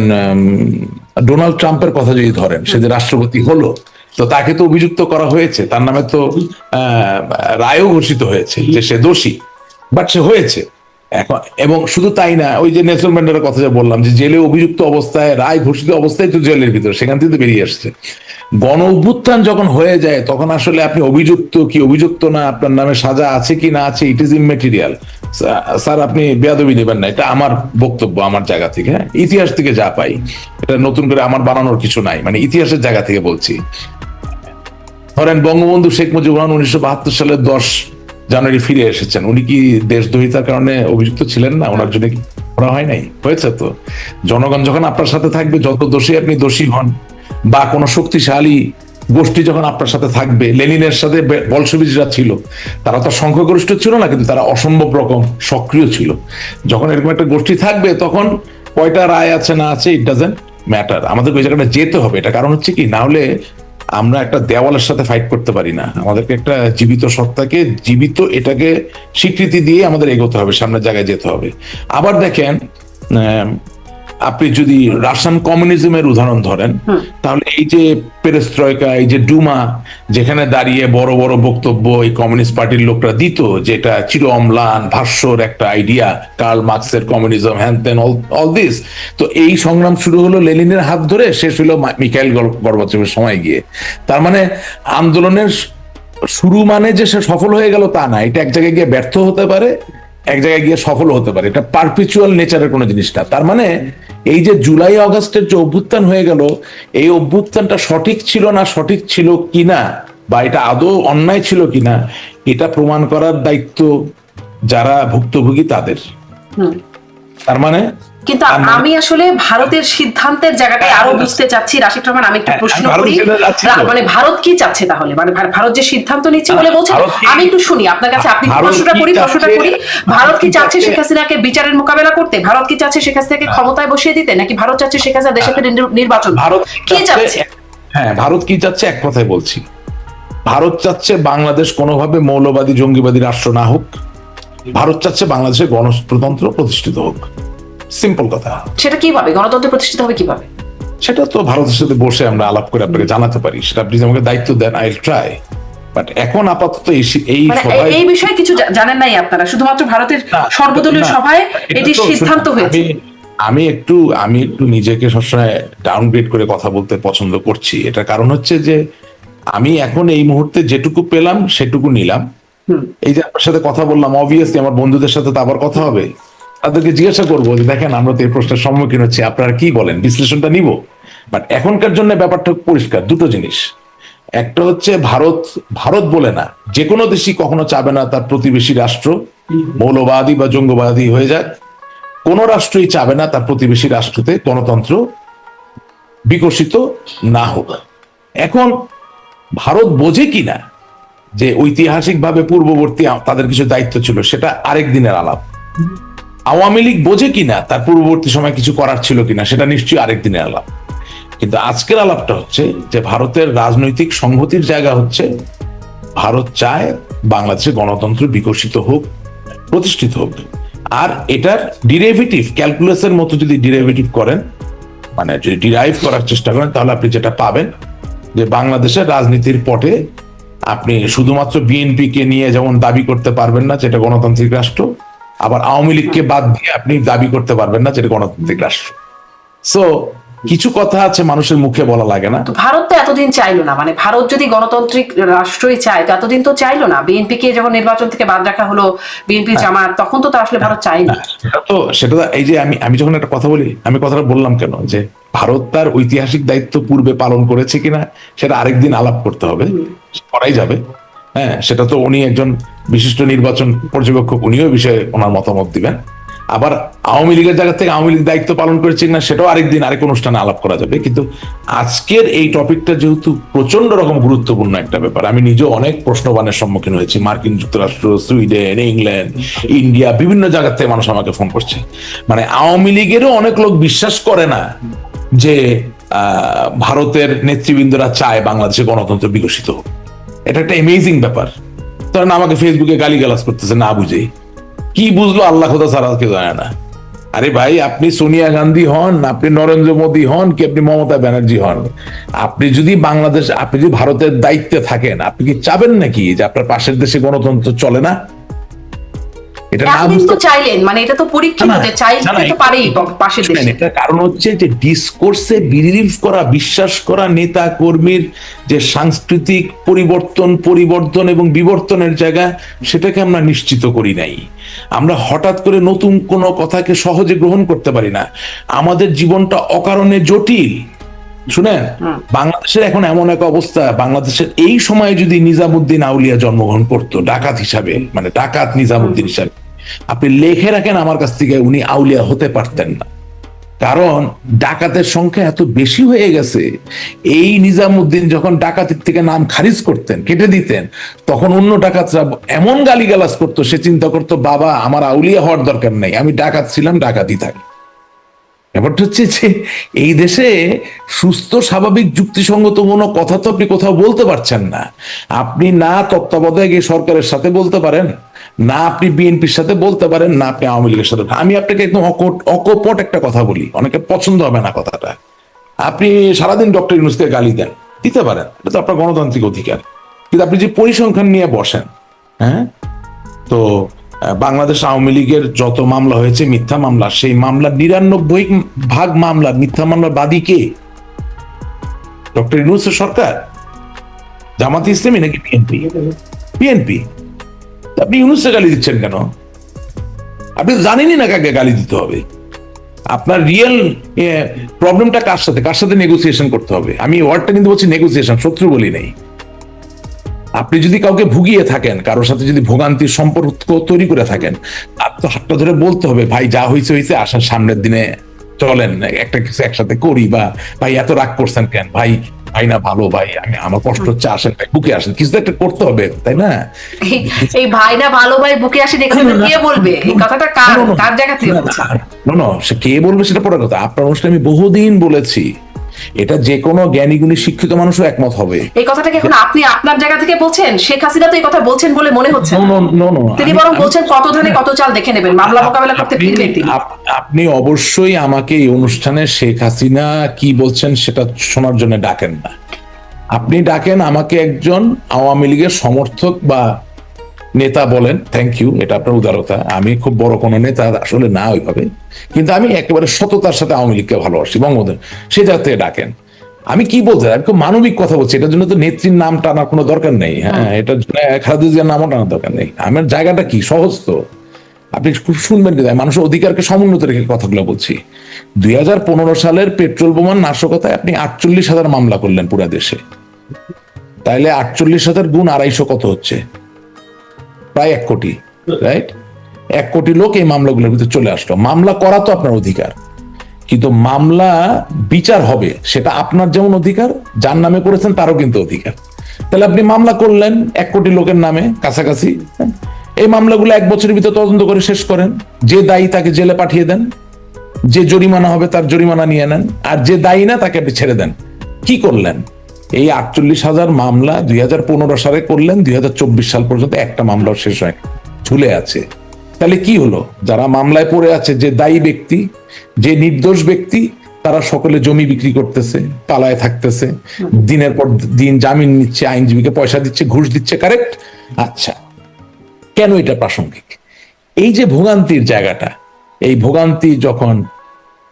ডোনাল্ড ট্রাম্পের কথা যদি ধরেন, সে যে রাষ্ট্রপতি হলো, তো তাকে তো অভিযুক্ত করা হয়েছে, তার নামে তো রায়ও ঘোষিত হয়েছে যে সে দোষী, বাট সে হয়েছে এখন। এবং শুধু তাই না, ওই যে নেলসন ম্যান্ডেলার কথা যে বললাম, যে জেলে অভিযুক্ত অবস্থায়, রায় ঘোষিত অবস্থায় তো জেলের ভিতরে, সেখান থেকে তো বেরিয়ে আসছে। গণ অভ্যুত্থান যখন হয়ে যায় তখন আসলে আপনি অভিযুক্ত কি অভিযুক্ত না, আপনার নামে সাজা আছে কি না আছে, ইট ইজ ইমমেটেরিয়াল। স্যার আপনি বেয়াদবি নেবেন না, এটা আমার বক্তব্য, আমার জায়গা থেকে, হ্যাঁ, ইতিহাস থেকে যা পাই, এটা নতুন করে আমার বানানোর কিছু নাই, মানে ইতিহাসের জায়গা থেকে বলছি। ধরেন বঙ্গবন্ধু শেখ মুজিবুর রহমান 1972 সালে 10 জানুয়ারি ফিরে এসেছেন, উনি কি দেশদ্রোহিতার কারণে অভিযুক্ত ছিলেন না? ওনার জন্য কি করা হয় নাই? হয়েছে তো। জনগণ যখন আপনার সাথে থাকবে, যত দোষী আপনি দোষী হন, বা কোনো শক্তিশালী গোষ্ঠী যখন আপনার সাথে থাকবে, লেনিনের সাথে বলশবিজরা ছিল, তারা তো সংখ্যাগরিষ্ঠ ছিল না, কিন্তু তারা অসম্ভব রকম সক্রিয় ছিল। যখন এরকম একটা গোষ্ঠী থাকবে, তখন কয়টা রায় আছে না আছে, ইট ডাজন্ট ম্যাটার। আমাদের ওই জায়গাটা যেতে হবে। এটা কারণ হচ্ছে কি, না হলে আমরা একটা দেওয়ালের সাথে ফাইট করতে পারি না। আমাদেরকে একটা জীবিত সত্তাকে, জীবিত এটাকে স্বীকৃতি দিয়ে আমাদের এগোতে হবে, সামনের জায়গায় যেতে হবে। আবার দেখেন, আপনি যদি রাশিয়ান কমিউনিজমের উদাহরণ ধরেন, তাহলে এই যে পেরেস্ট্রয়কা, এই যে ডুমা, যেখানে দাঁড়িয়ে বড় বড় বক্তব্য এই কমিউনিস্ট পার্টির লোকরা দিত, যেটা চির অম্লান ভাষ্যর একটা আইডিয়া, কার্ল মার্কসের কমিউনিজম, হ্যান ত্যান, অল দিস। তো এই সংগ্রাম শুরু হলো লেনিনের হাত ধরে, শেষ হলো মিখাইল গর্বাচেভের সময় গিয়ে। তার মানে আন্দোলনের শুরু মানে যে সে সফল হয়ে গেল তা না, এটা এক জায়গায় গিয়ে ব্যর্থ হতে পারে, এক জায়গায় গিয়ে সফল হতে পারে। এটা পারপিচুয়াল নেচারের কোনো জিনিস না। তার মানে এই যে জুলাই আগস্টের যে অভ্যুত্থান হয়ে গেল, এই অভ্যুত্থানটা সঠিক ছিল না সঠিক ছিল কিনা, বা এটা আদৌ অন্যায় ছিল কিনা, এটা প্রমাণ করার দায়িত্ব যারা ভুক্তভোগী তাদের। তার মানে কিন্তু আমি আসলে ভারতের সিদ্ধান্তের জায়গাটাই আরো বুঝতে চাচ্ছি রাশিদ রহমান। আমি একটু প্রশ্ন করি, মানে ভারত কি চাচ্ছে তাহলে, মানে ভারত যে সিদ্ধান্ত নিচ্ছে বলে বলছে, আমি একটু শুনি আপনার কাছে, আপনি প্রশ্নটা করি। ভারত কি চাচ্ছে শেখ হাসিনাকে বিচারের মোকাবেলা করতে? ভারত কি চাচ্ছে শেখ হাসিনাকে ক্ষমতায় বসিয়ে দিতে, নাকি ভারত চাচ্ছে শেখ হাসিনা দেশে নির্বাচন? ভারত কি চাচ্ছে? হ্যাঁ, ভারত কি চাচ্ছে এক কথায় বলছি, ভারত চাচ্ছে বাংলাদেশ কোনোভাবে মৌলবাদী জঙ্গিবাদী রাষ্ট্র না হোক, ভারত চাচ্ছে বাংলাদেশের গণতন্ত্র প্রতিষ্ঠিত হোক। সিম্পল কথা। সেটা কিভাবে গণতন্ত্র প্রতিষ্ঠিত হবে, কিভাবে? সেটা তো ভারতের সাথে বসে আমরা আলাপ করে আপনাকে জানাতে পারি, সেটা আপনি আমাকে দায়িত্ব দেন, আই উইল ট্রাই। বাট এখন আপাতত এই বিষয়ে কিছু জানেন নাই আপনারা, শুধুমাত্র ভারতের সর্বদলীয় সভায় এটি সিদ্ধান্ত হয়েছে। আমি একটু নিজেকে সবসময় ডাউনগ্রেড করে কথা বলতে পছন্দ করছি। এটার কারণ হচ্ছে যে আমি এখন এই মুহূর্তে যেটুকু পেলাম সেটুকু নিলাম। এই যে আপনার সাথে কথা বললাম, অবভিয়াসলি আমার বন্ধুদের সাথে তো আবার কথা হবে, তাদেরকে জিজ্ঞাসা করবো যে দেখেন আমরা তো এই প্রশ্নের সম্মুখীন হচ্ছি, আপনারা কি বলেন, বিশ্লেষণটা নিব। বাট এখনকার জন্য ব্যাপারটা পরিষ্কার, দুটো জিনিস। একটা হচ্ছে ভারত বলে না, যে কোনো দেশই কখনো চাবে না তার প্রতিবেশী রাষ্ট্র মৌলবাদী বা জঙ্গবাদী হয়ে যাক। কোন রাষ্ট্রই চাবে না তার প্রতিবেশী রাষ্ট্রতে গণতন্ত্র বিকশিত না হোক। এখন ভারত বোঝে কিনা যে ঐতিহাসিকভাবে পূর্ববর্তী তাদের কিছু দায়িত্ব ছিল, সেটা আরেক দিনের আলাপ। আওয়ামী লীগ বোঝে কিনা তার পূর্ববর্তী সময় কিছু করার ছিল কিনা, সেটা নিশ্চয়ই আরেক দিনের আলাপ। কিন্তু আজকের আলাপটা হচ্ছে যে ভারতের রাজনৈতিক সংহতির জায়গা হচ্ছে ভারত চায় বাংলাদেশে গণতন্ত্র বিকশিত হোক, প্রতিষ্ঠিত হোক। আর এটার ডিরেভেটিভ ক্যালকুলাসের মতো যদি ডিরেভেটিভ করেন, মানে যদি ডিরাইভ করার চেষ্টা করেন, তাহলে আপনি যেটা পাবেন যে বাংলাদেশের রাজনীতির পটে আপনি শুধুমাত্র বিএনপি কে নিয়ে যেমন দাবি করতে পারবেন না যেটা গণতান্ত্রিক রাষ্ট্র, আবার আওয়ামী লীগকে বাদ দিয়ে আপনি দাবি করতে পারবেন না যেটা গণতান্ত্রিক রাষ্ট্র। সো কিছু কথা আছে মানুষের মুখে বলা লাগে না। ভারত তো এতদিন চাইলো না, মানে ভারত যদি গণতান্ত্রিক রাষ্ট্রই চায় তো এতদিন তো চাইলো না। বিএনপি কে যখন নির্বাচন থেকে বাদ রাখা হলো, বিএনপি জামাত, তখন তো আসলে ভারত চায়নি। সেটা এই যে আমি যখন একটা কথা বলি, আমি কথাটা বললাম কেন, যে ভারত তার ঐতিহাসিক দায়িত্ব পূর্বে পালন করেছে কিনা সেটা আরেকদিন আলাপ করতে হবে, করাই যাবে। হ্যাঁ, সেটা তো উনি একজন বিশিষ্ট নির্বাচন পর্যবেক্ষক, উনিও বিষয়ে ওনার মতামত দিবেন। আবার আওয়ামী লীগের জায়গা থেকে আওয়ামী লীগ দায়িত্ব পালন করেছে কিনা সেটাও আরেকদিন আরেক অনুষ্ঠানে আলাপ করা যাবে। কিন্তু আজকের এই টপিকটা যেহেতু প্রচন্ড রকম গুরুত্বপূর্ণ একটা ব্যাপার, আমি নিজেও অনেক প্রশ্নবানের সম্মুখীন হয়েছি। মার্কিন যুক্তরাষ্ট্র, সুইডেন, ইংল্যান্ড, ইন্ডিয়া, বিভিন্ন জায়গা থেকে মানুষ আমাকে ফোন করছে। মানে আওয়ামী লীগেরও অনেক লোক বিশ্বাস করে না যে ভারতের নেতৃবৃন্দরা চায় বাংলাদেশে গণতন্ত্র বিকশিত হোক। এটা একটা অ্যামেজিং ব্যাপার। তখন আমাকে ফেসবুকে গালিগালাজ করতেছে না বুঝেই। কি বুঝলো আল্লাহ খোদা ছাড়া কেউ জানে না। আরে ভাই, আপনি সোনিয়া গান্ধী হন, আপনি নরেন্দ্র মোদী হন, কি আপনি মমতা ব্যানার্জি হন, আপনি যদি ভারতের দায়িত্বে থাকেন, আপনি কি চাবেন নাকি যে আপনার পাশের দেশে গণতন্ত্র চলে না? এটা না বুঝতে চাইলেন, মানে এটা তো পরীক্ষিত যে চাইলে তো পারেই পাশের দেশে। এটা কারণ হচ্ছে যে ডিসকোর্সে বিলিভ করা, বিশ্বাস করা নেতা কর্মীর যে সাংস্কৃতিক পরিবর্তন এবং বিবর্তনের জায়গা, সেটাকে আমরা নিশ্চিত করি নাই। আমরা হঠাৎ করে নতুন কোনো কথাকে সহজে গ্রহণ করতে পারি না। আমাদের জীবনটা অকারণে জটিল। শুনেন, বাংলাদেশের এখন এমন এক অবস্থা, বাংলাদেশের এই সময়ে যদি নিজামুদ্দিন আউলিয়া জন্মগ্রহণ করতো ডাকাত হিসাবে, মানে ডাকাত নিজামুদ্দিন হিসাবে, আপনি লিখে রাখেন আমার কাছ থেকে, উনি আউলিয়া হতে পারতেন না। কারণ ডাকাতের সংখ্যা এত বেশি হয়ে গেছে। এই নিজামুদ্দিন যখন ডাকাতির থেকে নাম খারিজ করতেন, কেটে দিতেন, তখন অন্য ডাকাতরা এমন গালিগালাজ করতো, সে চিন্তা করতো বাবা আমার আউলিয়া হওয়ার দরকার নেই, আমি ডাকাত ছিলাম, ডাকাতই থাকি। ব্যাপারটা হচ্ছে যে এই দেশে সুস্থ স্বাভাবিক যুক্তিসঙ্গত কোনো কথা তো আপনি কোথাও বলতে পারছেন না। আপনি না তত্ত্বাবধায়ক এই সরকারের সাথে বলতে পারেন, না আপনি বিএনপির সাথে বলতে পারেন, না আপনি আওয়ামী লীগের সাথে। আমি আপনাকে একদম অকপট একটা কথা বলি, অনেকে পছন্দ হবে না কথাটা। আপনি সারাদিন ডক্টর ইউনূসকে গালি দেন, দিতে পারেন, এটা তো আপনার গণতান্ত্রিক অধিকার। কিন্তু আপনি যে পরিসংখ্যান নিয়ে বসেন, হ্যাঁ, তো বাংলাদেশ আওয়ামী লীগের যত মামলা হয়েছে মিথ্যা মামলা, সেই মামলার ৯৯% মামলা মিথ্যা মামলার বাদী কে? ডক্টর ইউনূসের সরকার, জামাত ইসলামী নাকি বিএনপি? আপনি ইউনূসকে গালি দিচ্ছেন কেন? আপনি জানেনই না কাকে গালি দিতে হবে। আপনার রিয়েল প্রবলেমটা কার সাথে নেগোসিয়েশন করতে হবে। আমি ওয়ার্ডটা কিন্তু বলছি নেগোসিয়েশন, শত্রু বলি নেই। আপনি যদি কাউকে ভুগিয়ে থাকেন, কারোর সাথে যদি ভোগান্তির সম্পর্ক তৈরি করে থাকেন, আর তো হাতটা ধরে বলতে হবে, ভাই যা হয়েছে হয়েছে, আসার সামনের দিনে চলেন একটা কিছু একসাথে করি, বা ভাই এত রাগ করছেন কেন, ভাই ভাই না ভালো, ভাই আমি আমার কষ্ট হচ্ছে, আসেন ভাই বুকে আসেন, কিছু তো একটা করতে হবে, তাই না? এই ভাই না ভালো ভাই বুকে আসে দেখে কে বলবে এই কথাটা, কার জায়গা থেকে বলছে? সে কে বলবে সেটা পরের কথা। আপনার অনুষ্ঠানে আমি বহুদিন বলেছি, এটা যে কোনো জ্ঞানী গুণী শিক্ষিত মানুষও একমত হবে। এই কথাটা কি এখন আপনি আপনার জায়গা থেকে বলছেন? শেখ হাসিনা তো এই কথা বলছেন বলে মনে হচ্ছে না। তিনি বরং বলছেন কত ধানে কত চাল দেখে নেবেন, মামলা মোকাবেলা করতে ফিরবেন তিনি। আপনি অবশ্যই আমাকে এই অনুষ্ঠানে শেখ হাসিনা কি বলছেন সেটা শোনার জন্য ডাকেন না, আপনি ডাকেন আমাকে একজন আওয়ামী লীগের সমর্থক বা নেতা বলেন, থ্যাংক ইউ, এটা আপনার উদারতা। আমি খুব বড় কোনো নেতা আসলে না ওইভাবে, কিন্তু আমি একেবারে সততার সাথে আওয়ামী লীগকে ভালোবাসি, বঙ্গবন্ধু, সেই জায়গা থেকে ডাকেন। আমি কি বলতে চাই, আমি খুব মানবিক কথা বলছি, এটার জন্য তো নেত্রীর নাম টানার কোনো দরকার নেই। হ্যাঁ, এটার জন্য খালেদা জিয়ার নামও টানার দরকার নেই। আমার জায়গাটা কি সহজ, তো আপনি খুব শুনবেন, মানুষের অধিকারকে সমুন্নত রেখে কথাগুলো বলছি। 2015 সালের পেট্রোল বোমার নাশকতায় আপনি 48,000 মামলা করলেন পুরো দেশে, তাইলে 48,000 গুণ 250 কত হচ্ছে? প্রায় 1 কোটি, রাইট? 1 কোটি লোক এই মামলাগুলোর ভিতরে চলে আসলো। মামলা করা তো আপনার অধিকার, কিন্তু মামলা বিচার হবে সেটা আপনার যেমন অধিকার, যার নামে করেছেন তারও কিন্তু অধিকার। তাহলে আপনি মামলা করলেন 1 কোটি লোকের নামে কাছাকাছি, এই মামলাগুলো 1 বছরের ভিতরে তদন্ত করে শেষ করেন, যে দায়ী তাকে জেলে পাঠিয়ে দেন, যে জরিমানা হবে তার জরিমানা নিয়ে নেন, আর যে দায়ী না তাকে আপনি ছেড়ে দেন। কি করলেন? এই 48,000 মামলা 2015 সালে করলেন, 2024 সাল পর্যন্ত একটা মামলাও শেষ হয়, ঝুলে আছে। তাহলে কি হলো? যারা মামলায় পড়ে আছে, যে দায়ী ব্যক্তি, যে নির্দোষ ব্যক্তি, তারা সকলে জমি বিক্রি করতেছে, পালায় থাকতেছে, দিনের পর দিন জামিন নিচ্ছে, আইনজীবীকে পয়সা দিচ্ছে, ঘুষ দিচ্ছে, কারেক্ট? আচ্ছা, কেন এটা প্রাসঙ্গিক? এই যে ভোগান্তির জায়গাটা, এই ভোগান্তি যখন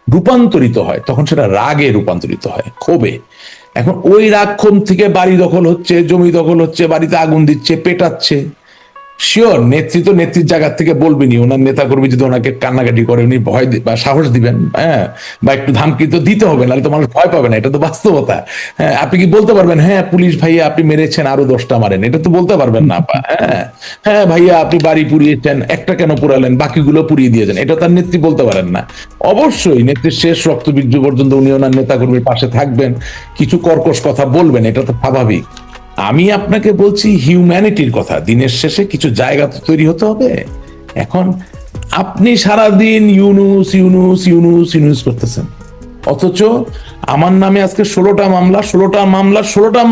রূপান্তরিত হয় তখন সেটা রাগে রূপান্তরিত হয়, ক্ষোভে। এখন ওই রাগ ক্ষোভ থেকে বাড়ি দখল হচ্ছে, জমি দখল হচ্ছে, বাড়িতে আগুন দিচ্ছে, পেটাচ্ছে। শিওর নেতৃত্ব নেত্রীর জায়গা থেকে বলবেনি, ওনার নেতা কর্মী যদি ওনাকে কান্নাকাটি করে উনি ভয় বা সাহস দিবেন, হ্যাঁ, বা একটু ধামকি তো দিতে হবে, নাহলে তো মানুষ ভয় পাবে না, এটা তো বাস্তবতা। হ্যাঁ, আপনি কি বলতে পারবেন হ্যাঁ পুলিশ ভাইয়া আপনি মেরেছেন, আরো 10টা মারেন? এটা তো বলতে পারবেন না। হ্যাঁ হ্যাঁ ভাইয়া আপনি বাড়ি পুড়িয়েছেন, একটা কেন পুরালেন, বাকিগুলো পুড়িয়ে দিয়েছেন, এটা তার নেত্রী বলতে পারেন না। অবশ্যই নেত্রীর শেষ রক্তবীর্য পর্যন্ত উনি ওনার নেতা কর্মীর পাশে থাকবেন, কিছু কর্কশ কথা বলবেন, এটা তো স্বাভাবিক। আমি আপনাকে বলছি হিউম্যানিটির কথা, দিনের শেষে কিছু জায়গা তো তৈরি হতে হবে। এখন আপনি সারাদিন ইউনুস ইউনুস ইউনুস ইউনুস করতেছেন, অথচ আমার নামে আজকে 16টা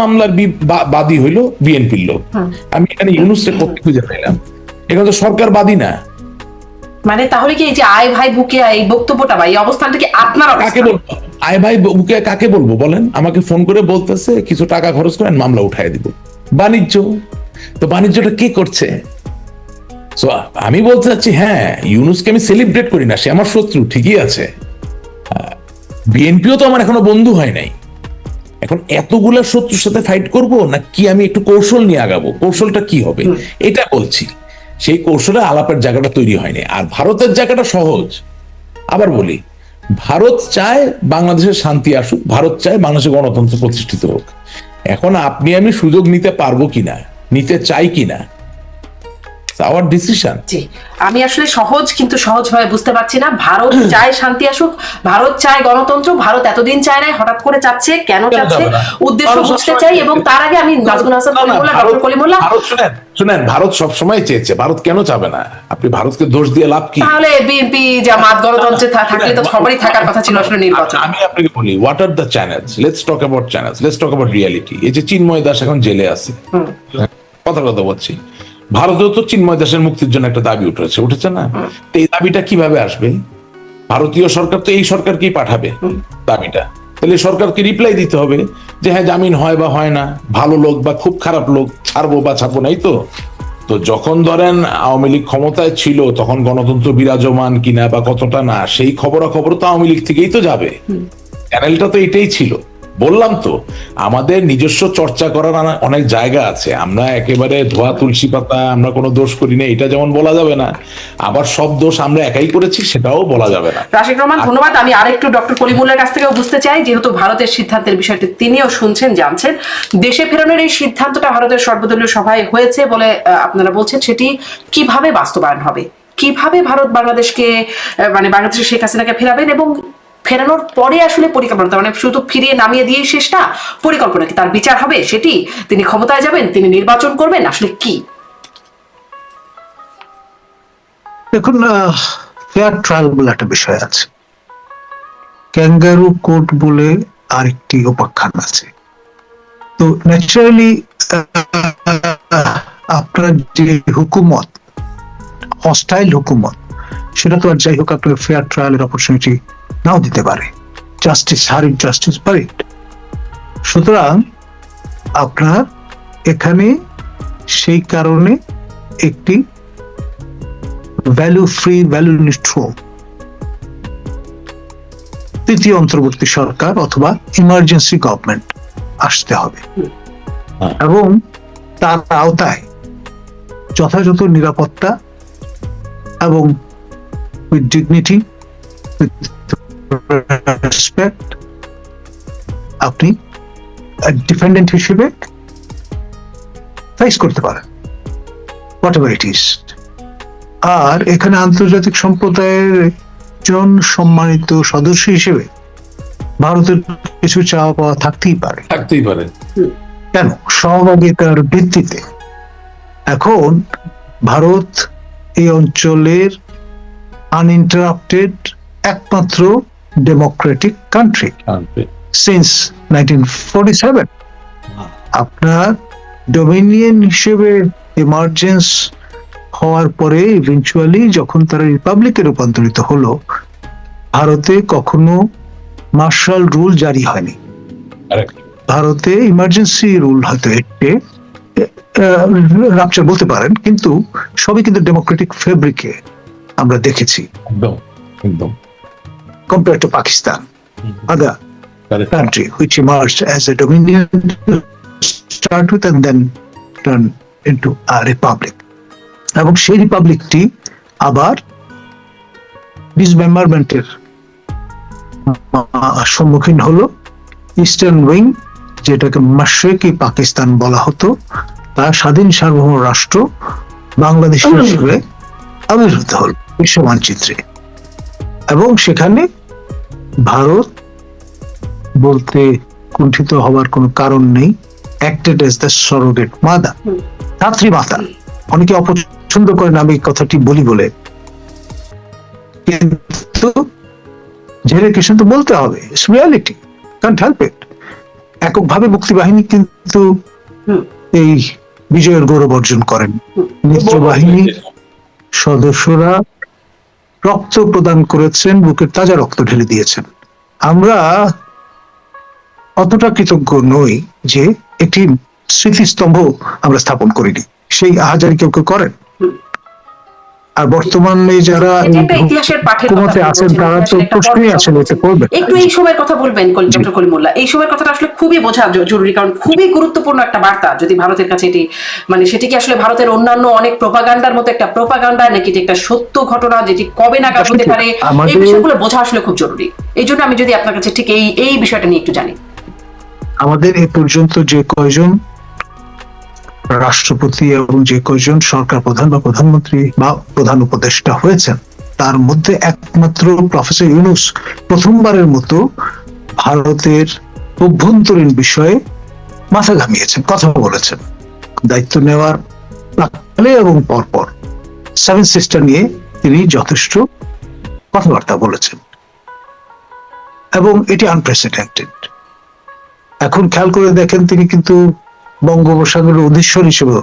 মামলার বাদী হইলো বিএনপির লোক। আমি এখানে ইউনুসকে করতে খুঁজে পেলাম, এখানে তো সরকার বাদী না। মানে তাহলে কি এই যে আয় ভাই বুকে এই বক্তব্যটা বা এই অবস্থানটা কি আপনার কাকে বলবো? আয় ভাই বুকে কাকে বলবো বলেন? আমাকে ফোন করে বলতেছে কিছু টাকা খরচ করেন মামলা উঠাই দিব। বাণিজ্য, তো বাণিজ্যটা কে করছে? আমি বলতে চাচ্ছি, হ্যাঁ ইউনুসকে আমি সেলিব্রেট করি না, সে আমার শত্রু ঠিকই আছে, বিএনপিও তো আমার এখনো বন্ধু হয় নাই। এখন এতগুলা শত্রুর সাথে ফাইট করব না কি আমি একটু কৌশল নিয়ে আগাবো? কৌশলটা কি হবে এটা বলছি। সেই কৌশলে আলাপের জায়গাটা তৈরি হয়নি। আর ভারতের জায়গাটা সহজ। আবার বলি, ভারত চায় বাংলাদেশের শান্তি আসুক, ভারত চায় বাংলাদেশের গণতন্ত্র প্রতিষ্ঠিত হোক। এখন আপনি আমি সুযোগ নিতে পারবো কিনা, নিতে চাই কিনা, আওয়ার ডিসিশন। জি, আমি আসলে কিন্তু সহজভাবে বুঝতে পারছি না। ভারত চায় শান্তি আসুক, ভারত চায় গণতন্ত্র, ভারত এতদিন চায় না, হঠাৎ করে চাচ্ছে, কেন চাচ্ছে উদ্দেশ্য বুঝতে চাই। এবং তার আগে আমি নাজমুল হাসান কলিমুল্লাহ, ডক্টর কলিমুল্লাহ, শুনেন, ভারত সবসময় চেয়েছে, ভারত কেন চাবে না? আপনি ভারতকে দোষ দিয়ে লাভ কি? তাহলে বিএনপি জামাত গণতন্ত্রে থাকলে তো সবারই থাকার কথা ছিল আসলে নির্বাচন। আমি আপনাকে বলি, what are the channels, let's talk about channels, let's talk about reality. এই যে চিন্ময় দাস এখন জেলে আছে, কথা বলছি, ভারতেও তো চিন্ময় দাসের মুক্তির জন্য একটা দাবি উঠেছে না? এই দাবিটা কিভাবে আসবে? ভারতীয় সরকার তো এই সরকারকেই পাঠাবে দাবিটা, তাহলে সরকারকে রিপ্লাই দিতে হবে যে হ্যাঁ জামিন হয় বা হয় না, ভালো লোক বা খুব খারাপ লোক, ছাড়বো বা ছাড়বো নাই। তো যখন ধরেন আওয়ামী লীগ ক্ষমতায় ছিল তখন গণতন্ত্র বিরাজমান কিনা বা কতটা না, সেই খবরাখবর তো আওয়ামী লীগ থেকেই তো যাবে। চ্যানেলটা তো এটাই ছিল, বললাম তো, আমাদের নিজস্ব চর্চা করার অনেক জায়গা আছে। আমরা একেবারে ধোয়া তুলসী পাতা, আমরা কোনো দোষ করি না এটা যেমন বলা যাবে না, আবার সব দোষ আমরা একাই করেছি সেটাও বলা যাবে না। রাশিদ রহমান, ধন্যবাদ। আমি আরেকটু ডক্টর কলিমুল্লাহর কাছ থেকেও বুঝতে চাই, যেহেতু ভারতের সিদ্ধান্তের বিষয়টি তিনিও শুনছেন, জানছেন, দেশে ফেরানোর এই সিদ্ধান্তটা ভারতের সর্বদলীয় সভায় হয়েছে বলে আপনারা বলছেন, সেটি কিভাবে বাস্তবায়ন হবে? কিভাবে ভারত বাংলাদেশকে মানে বাংলাদেশের শেখ হাসিনাকে ফেরাবেন, এবং ফেরানোর পরে আসলে পরিকল্পনা, মানে শুধু ফিরিয়ে নামিয়ে দিয়েই শেষ না, পরিকল্পনা কি? তার বিচার হবে সেটি? তিনি ক্ষমতায় যাবেন? তিনি নির্বাচন করবেন? আসলে কি? দেখুন, ফেয়ার ট্রায়াল বলে একটা বিষয় আছে, ক্যাঙ্গারু কোর্ট বলে আরেকটি উপাখ্যান আছে। তো ন্যাচারালি আপনার যে হুকুমত, হস্টাইল হুকুমত, সেটা তো আর যাই হোক আপনার ফেয়ার ট্রায়ালের অপরচুনিটি নাও দিতে পারে। Justice হারিড, justice buried. সুতরাং আপনার এখানে সেই কারণে একটি ভ্যালু ফ্রি, ভ্যালু নিউট্রাল তৃতীয় অন্তর্বর্তী সরকার অথবা ইমার্জেন্সি গভর্নমেন্ট আসতে হবে, এবং তার আওতায় যথাযথ নিরাপত্তা এবং উইথ ডিগনিটি, রেসপেক্ট আপনি ডিফেন্ডেন্ট হিসেবে ফেস করতে পারেন, হোয়াট এভার ইট ইজ। আর এখানে আন্তর্জাতিক সম্প্রদায়ের জন সম্মানিত সদস্য হিসেবে ভারতের কিছু চাওয়া পাওয়া থাকতেই পারে, কেন, সহভাগিতার ভিত্তিতে। এখন ভারত এই অঞ্চলের আনইন্টারাপ্টেড একমাত্র ডেমোক্রেটিক কান্ট্রি সিন্স 1947। আপনার ডোমিনিয়ন হিসেবে ইমার্জেন্স হওয়ার পরে ইভেন্চুয়ালি যখন তারা রিপাবলিকে রূপান্তরিত হলো, ভারতে কখনো মার্শাল রুল জারি হয়নি। ভারতে ইমার্জেন্সি রুল হয়তো একটে রাপচার বলতে পারেন, কিন্তু সবই কিন্তু ডেমোক্রেটিক ফেব্রিকে আমরা দেখেছি, compare to Pakistan, other country which emerged as a dominion to start with and then turn into a republic. এবং সেই রিপাবলিকটি আবার ডিসমেম্বারমেন্টের সম্মুখীন হলো। ইস্টার্ন উইং, যেটাকে মাশরিকি পাকিস্তান বলা হতো, তার স্বাধীন সার্বভৌম রাষ্ট্র বাংলাদেশ হিসেবে আবির্ভূত হল বিশ্ব মানচিত্রে। এবং সেখানে ভারত বলতে কুণ্ঠিত হওয়ার কোনো কারণ নেই, acted as the surrogate mother, ধাত্রী মাতা। অনেকে অপছন্দ করেন আমি কথাটি বলি বলে, কিন্তু ঝেড়ে কিছু তো বলতে হবে, it's reality, can't help it. এককভাবে মুক্তিবাহিনী কিন্তু এই বিজয়ের গৌরব অর্জন করেন, মিত্রবাহিনী সদস্যরা রক্ত প্রদান করেছেন, বুকের তাজা রক্ত ঢেলে দিয়েছেন। আমরা অতটা কৃতজ্ঞ নই যে একটি স্মৃতিস্তম্ভ আমরা স্থাপন করিনি, সেই আহাজারি কেউ কেউ করেন। আর বর্তমানে যারা ইতিহাসের পাঠের ক্ষমতায় আছেন তারা তো প্রশ্নই আছেন এটা করবেন। একটু এই সময়ের কথা বলবেন ডক্টর কলিমুল্লাহ, এই সময়ের কথাটা আসলে খুবই বোঝা জরুরি, কারণ খুবই গুরুত্বপূর্ণ একটা বার্তা। যদি ভারতের কাছে এটি মানে সেটি কি আসলে ভারতের অন্যান্য অনেক প্রোপাগান্ডার মতো একটা প্রোপাগান্ডা, নাকি এটি একটা সত্য ঘটনা যেটি কবে নাগাদ হতে পারে, এই বিষয়গুলো বোঝা আসলে খুব জরুরি। এই জন্য আমি যদি আপনার কাছে ঠিক এই বিষয়টা নিয়ে একটু জানি। আমাদের এ পর্যন্ত যে কয়জন রাষ্ট্রপতি এবং যে কয়জন সরকার প্রধান বা প্রধানমন্ত্রী বা প্রধান উপদেষ্টা হয়েছেন, তার মধ্যে একমাত্র প্রফেসর ইউনূস প্রথমবারের মতো ভারতের অভ্যন্তরীণ বিষয়ে মাথা ঘামিয়েছেন, কথা বলেছেন। দায়িত্ব নেওয়ার প্রাক্কালে এবং পরপর সেভেন সিস্টার নিয়ে তিনি যথেষ্ট কথাবার্তা বলেছেন, এবং এটি আনপ্রেসিডেন্টেড। এখন খেয়াল করে দেখেন, তিনি কিন্তু বঙ্গোপসাগরের অধীশ্বর হিসেবে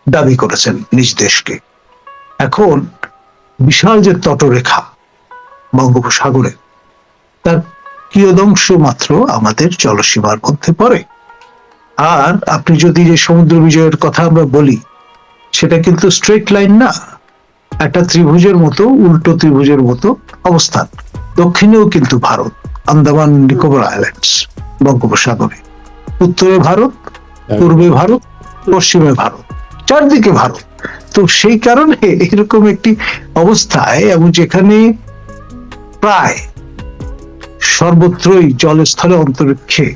দাবি করেছেন নিজ দেশকে। এখন বিশাল যে তটরেখা বঙ্গোপসাগরে, তার কিয়দংশ মাত্র আমাদের জলসীমার মধ্যে পড়ে। আর আপনি যদি যে সমুদ্র বিজয়ের কথা আমরা বলি, সেটা কিন্তু স্ট্রেট লাইন না, একটা ত্রিভুজের মতো, উল্টো ত্রিভুজের মতো অবস্থান। দক্ষিণেও কিন্তু ভারত, আন্দামান নিকোবর আইল্যান্ডস, বঙ্গোপসাগরে, উত্তরে ভারত, পূর্বে ভারত, পশ্চিমে ভারত, চারদিকে ভারত। তো সেই কারণে এরকম একটি অবস্থায়, এবং যেখানে প্রায় সর্বত্রই জলস্থলে অন্তরিক্ষে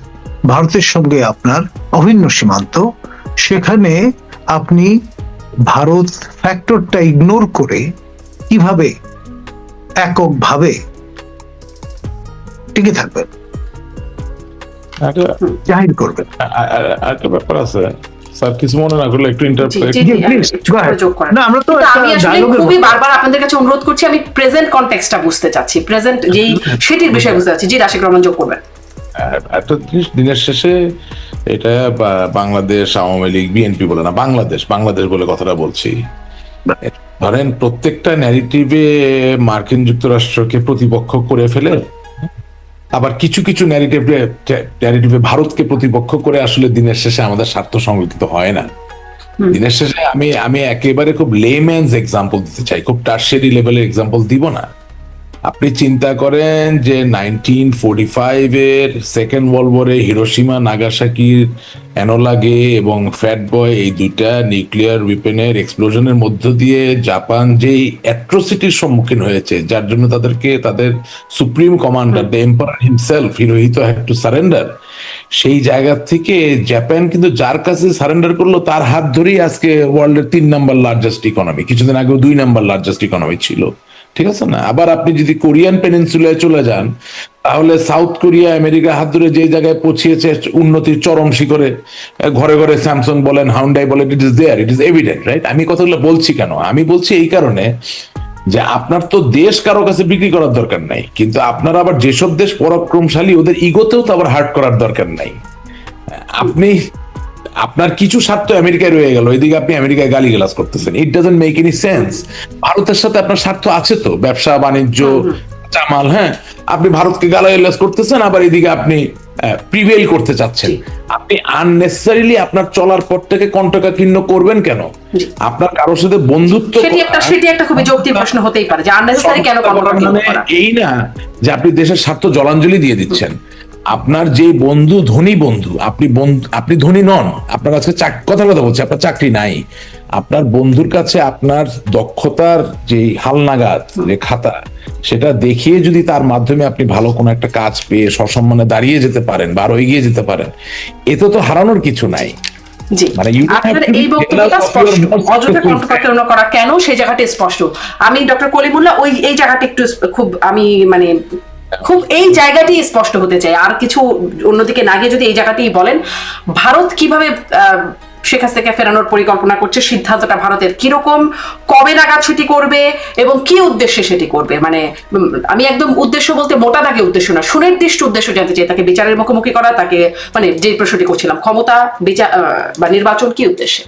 ভারতের সঙ্গে আপনার অভিন্ন সীমান্ত, সেখানে আপনি ভারত ফ্যাক্টরটা ইগনোর করে কিভাবে এককভাবে টিকে থাকবেন, জাহির করবেন? একটা ব্যাপার আছে স্যার, কিছু মনে না করলে একটু ইন্টারপ্রেট। না, আমরা তো আমি আসলে খুবই বারবার আপনাদের কাছে অনুরোধ করছি, আমি প্রেজেন্ট কনটেক্সটটা বুঝতে চাচ্ছি, প্রেজেন্ট যেই সেটির বিষয়ে বুঝতে চাচ্ছি। জি, রাশিক রহমান যোগ করবেন। একটা জিনিস, দিনের শেষে এটা বাংলাদেশ আওয়ামী লীগ বিএনপি বলে না, বাংলাদেশ বলে কথাটা বলছি। ধরেন প্রত্যেকটা ন্যারেটিভে মার্কিন যুক্তরাষ্ট্রকে প্রতিপক্ষ করে ফেলে, আবার কিছু কিছু ন্যারেটিভে ভারতকে প্রতিপক্ষ করে আসলে দিনের শেষে আমাদের স্বার্থ সংরক্ষিত হয় না। দিনের শেষে আমি একেবারে খুব লেম্যানস এক্সাম্পল দিতে চাই, খুব টার্সিয়ারি লেভেলের এক্সাম্পল দিব না। আপনি চিন্তা করেন যে 1945 এর সেকেন্ড ওয়ার্ল্ড ওয়ারে হিরোশিমা নাগাসাকির এনোলা গে এবং ফ্যাট বয়, এই দুইটা নিউক্লিয়ার উইপেনের এক্সপ্লোশনের মধ্য দিয়ে জাপান যেই অ্যাট্রোসিটির সম্মুখীন হয়েছে, যার জন্য তাদেরকে তাদের supreme commander the emperor himself Hirohito had to surrender, সেই জায়গা থেকে জাপান কিন্তু যার কাছে সারেন্ডার করলো তার হাত ধরেই আজকে ওয়ার্ল্ডের 3 নাম্বার লার্জেস্ট ইকোনমি, কিছুদিন আগেও 2 নাম্বার লার্জেস্ট ইকোনমি ছিল। ঠিক আছে না? আবার আপনি যদি কোরিয়ান পেনিনসুলায় চলে যান, তাহলে সাউথ কোরিয়া আমেরিকা হাত ধরে যে জায়গায় পৌঁছিয়েছে উন্নতির চরম শিখরে, ঘরে ঘরে স্যামসাং বলেন, হাউন্ডাই বলেন, it is there, it is evident, right? আমি কথাগুলো বলছি কেন? আমি বলছি এই কারণে যে আপনার তো দেশ কারো কাছে বিক্রি করার দরকার নাই, কিন্তু আপনার আবার যেসব দেশ পরাক্রমশালী ওদের ইগোতেও তো আবার হার্ট করার দরকার নাই। আপনি আপনার কিছু স্বার্থ আমেরিকায় রয়ে গেল, এদিকে আপনি আমেরিকায় গালিগালাজ করতেছেন, it doesn't make any sense. ভারতের সাথে আপনার স্বার্থ আছে তো, ব্যবসা বাণিজ্য, চামাল, হ্যাঁ, আপনি ভারতকে গালিগালাজ করতেছেন, আবার এদিকে আপনি প্রিভেল করতে চাচ্ছেন। আপনি আননেসেসারিলি আপনার চলার পথটাকে কণ্টকাকীর্ণ করবেন কেন? আপনার কারোর সাথে বন্ধুত্ব, সেটি একটা খুবই যৌক্তিক প্রশ্ন হতেই পারে যে আননেসেসারি কেন কণ্টকাকীর্ণ করা। এই না যে আপনি দেশের স্বার্থ জলাঞ্জলি দিয়ে দিচ্ছেন। আপনার যে বন্ধু ধনী বন্ধু, আপনি ধনী নন, আপনার কাছে কথা বলছি, আপনার চাকরি নাই, আপনার বন্ধুর কাছে আপনার দক্ষতার যে হালনাগাদ যে খাতা, সেটা দেখিয়ে যদি তার মাধ্যমে আপনি ভালো কোনো একটা কাজ পেয়ে সসম্মানে দাঁড়িয়ে যেতে পারেন বা আরো এগিয়ে যেতে পারেন, এতে তো হারানোর কিছু নাই। জি, আপনার এই বক্তব্যটা স্পষ্ট, অযথা কণ্ঠকাকীর্ণ করা কেন সেই জায়গাটা স্পষ্ট। আমি ডক্টর কলিমুল্লাহ এই জায়গাটা একটু খুব খুব এই জায়গাটি স্পষ্ট হতে চাই, আর কিছু অন্যদিকে না গিয়ে যদি এই জায়গাতেই বলেন, ভারত কিভাবে শেখ হাসিনাকে ফেরানোর পরিকল্পনা করছে, সিদ্ধান্তটা ভারতের কিরকম, কবে নাগাদ সেটি করবে এবং কি উদ্দেশ্যে সেটি করবে, মানে আমি একদম উদ্দেশ্য বলতে মোটা দাগে উদ্দেশ্য না, সুনির্দিষ্ট উদ্দেশ্য জানতে চাই। তাকে বিচারের মুখোমুখি করা, তাকে মানে যে প্রশ্নটি করছিলাম, ক্ষমতা, বিচার বা নির্বাচন, কি উদ্দেশ্যে?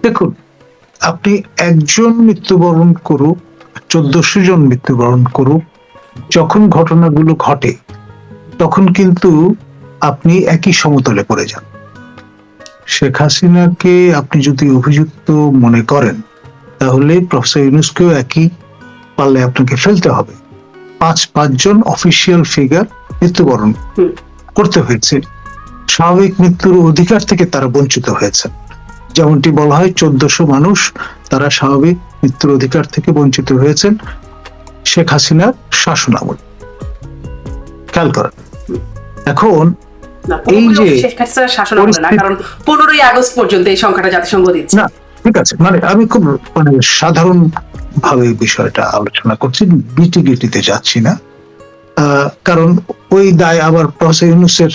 দেখুন, আপনি একজন মৃত্যুবরণ করুক, 1400 জন মৃত্যুবরণ করুক, যখন ঘটনাগুলো ঘটে তখন কিন্তু আপনি একই সমতলে পড়ে যান। শেখ হাসিনাকে আপনি যদি অভিযুক্ত মনে করেন, তাহলে প্রফেসর ইউনূসকেও একই পাল্লে আপনাকে ফেলতে হবে। 5 জন অফিসিয়াল ফিগার মৃত্যুবরণ করতে হয়েছে, স্বাভাবিক মৃত্যুর অধিকার থেকে তারা বঞ্চিত হয়েছে। যেমনটি বলা হয়, 1400 মানুষ তারা স্বাভাবিক মৃত্যুর অধিকার থেকে বঞ্চিত হয়েছেন শেখ হাসিনার শাসনামল। খেয়াল করেন। এখন এই যে কারণ 15ই আগস্ট পর্যন্ত এই সংখ্যাটা জাতিসংঘ দিচ্ছে না, ঠিক আছে, মানে আমি খুব সাধারণ ভাবে বিষয়টা আলোচনা করছি, বিটিগিটিতে যাচ্ছি না। কারণ ওই দায় আবার প্রফেসর ইউনূসের,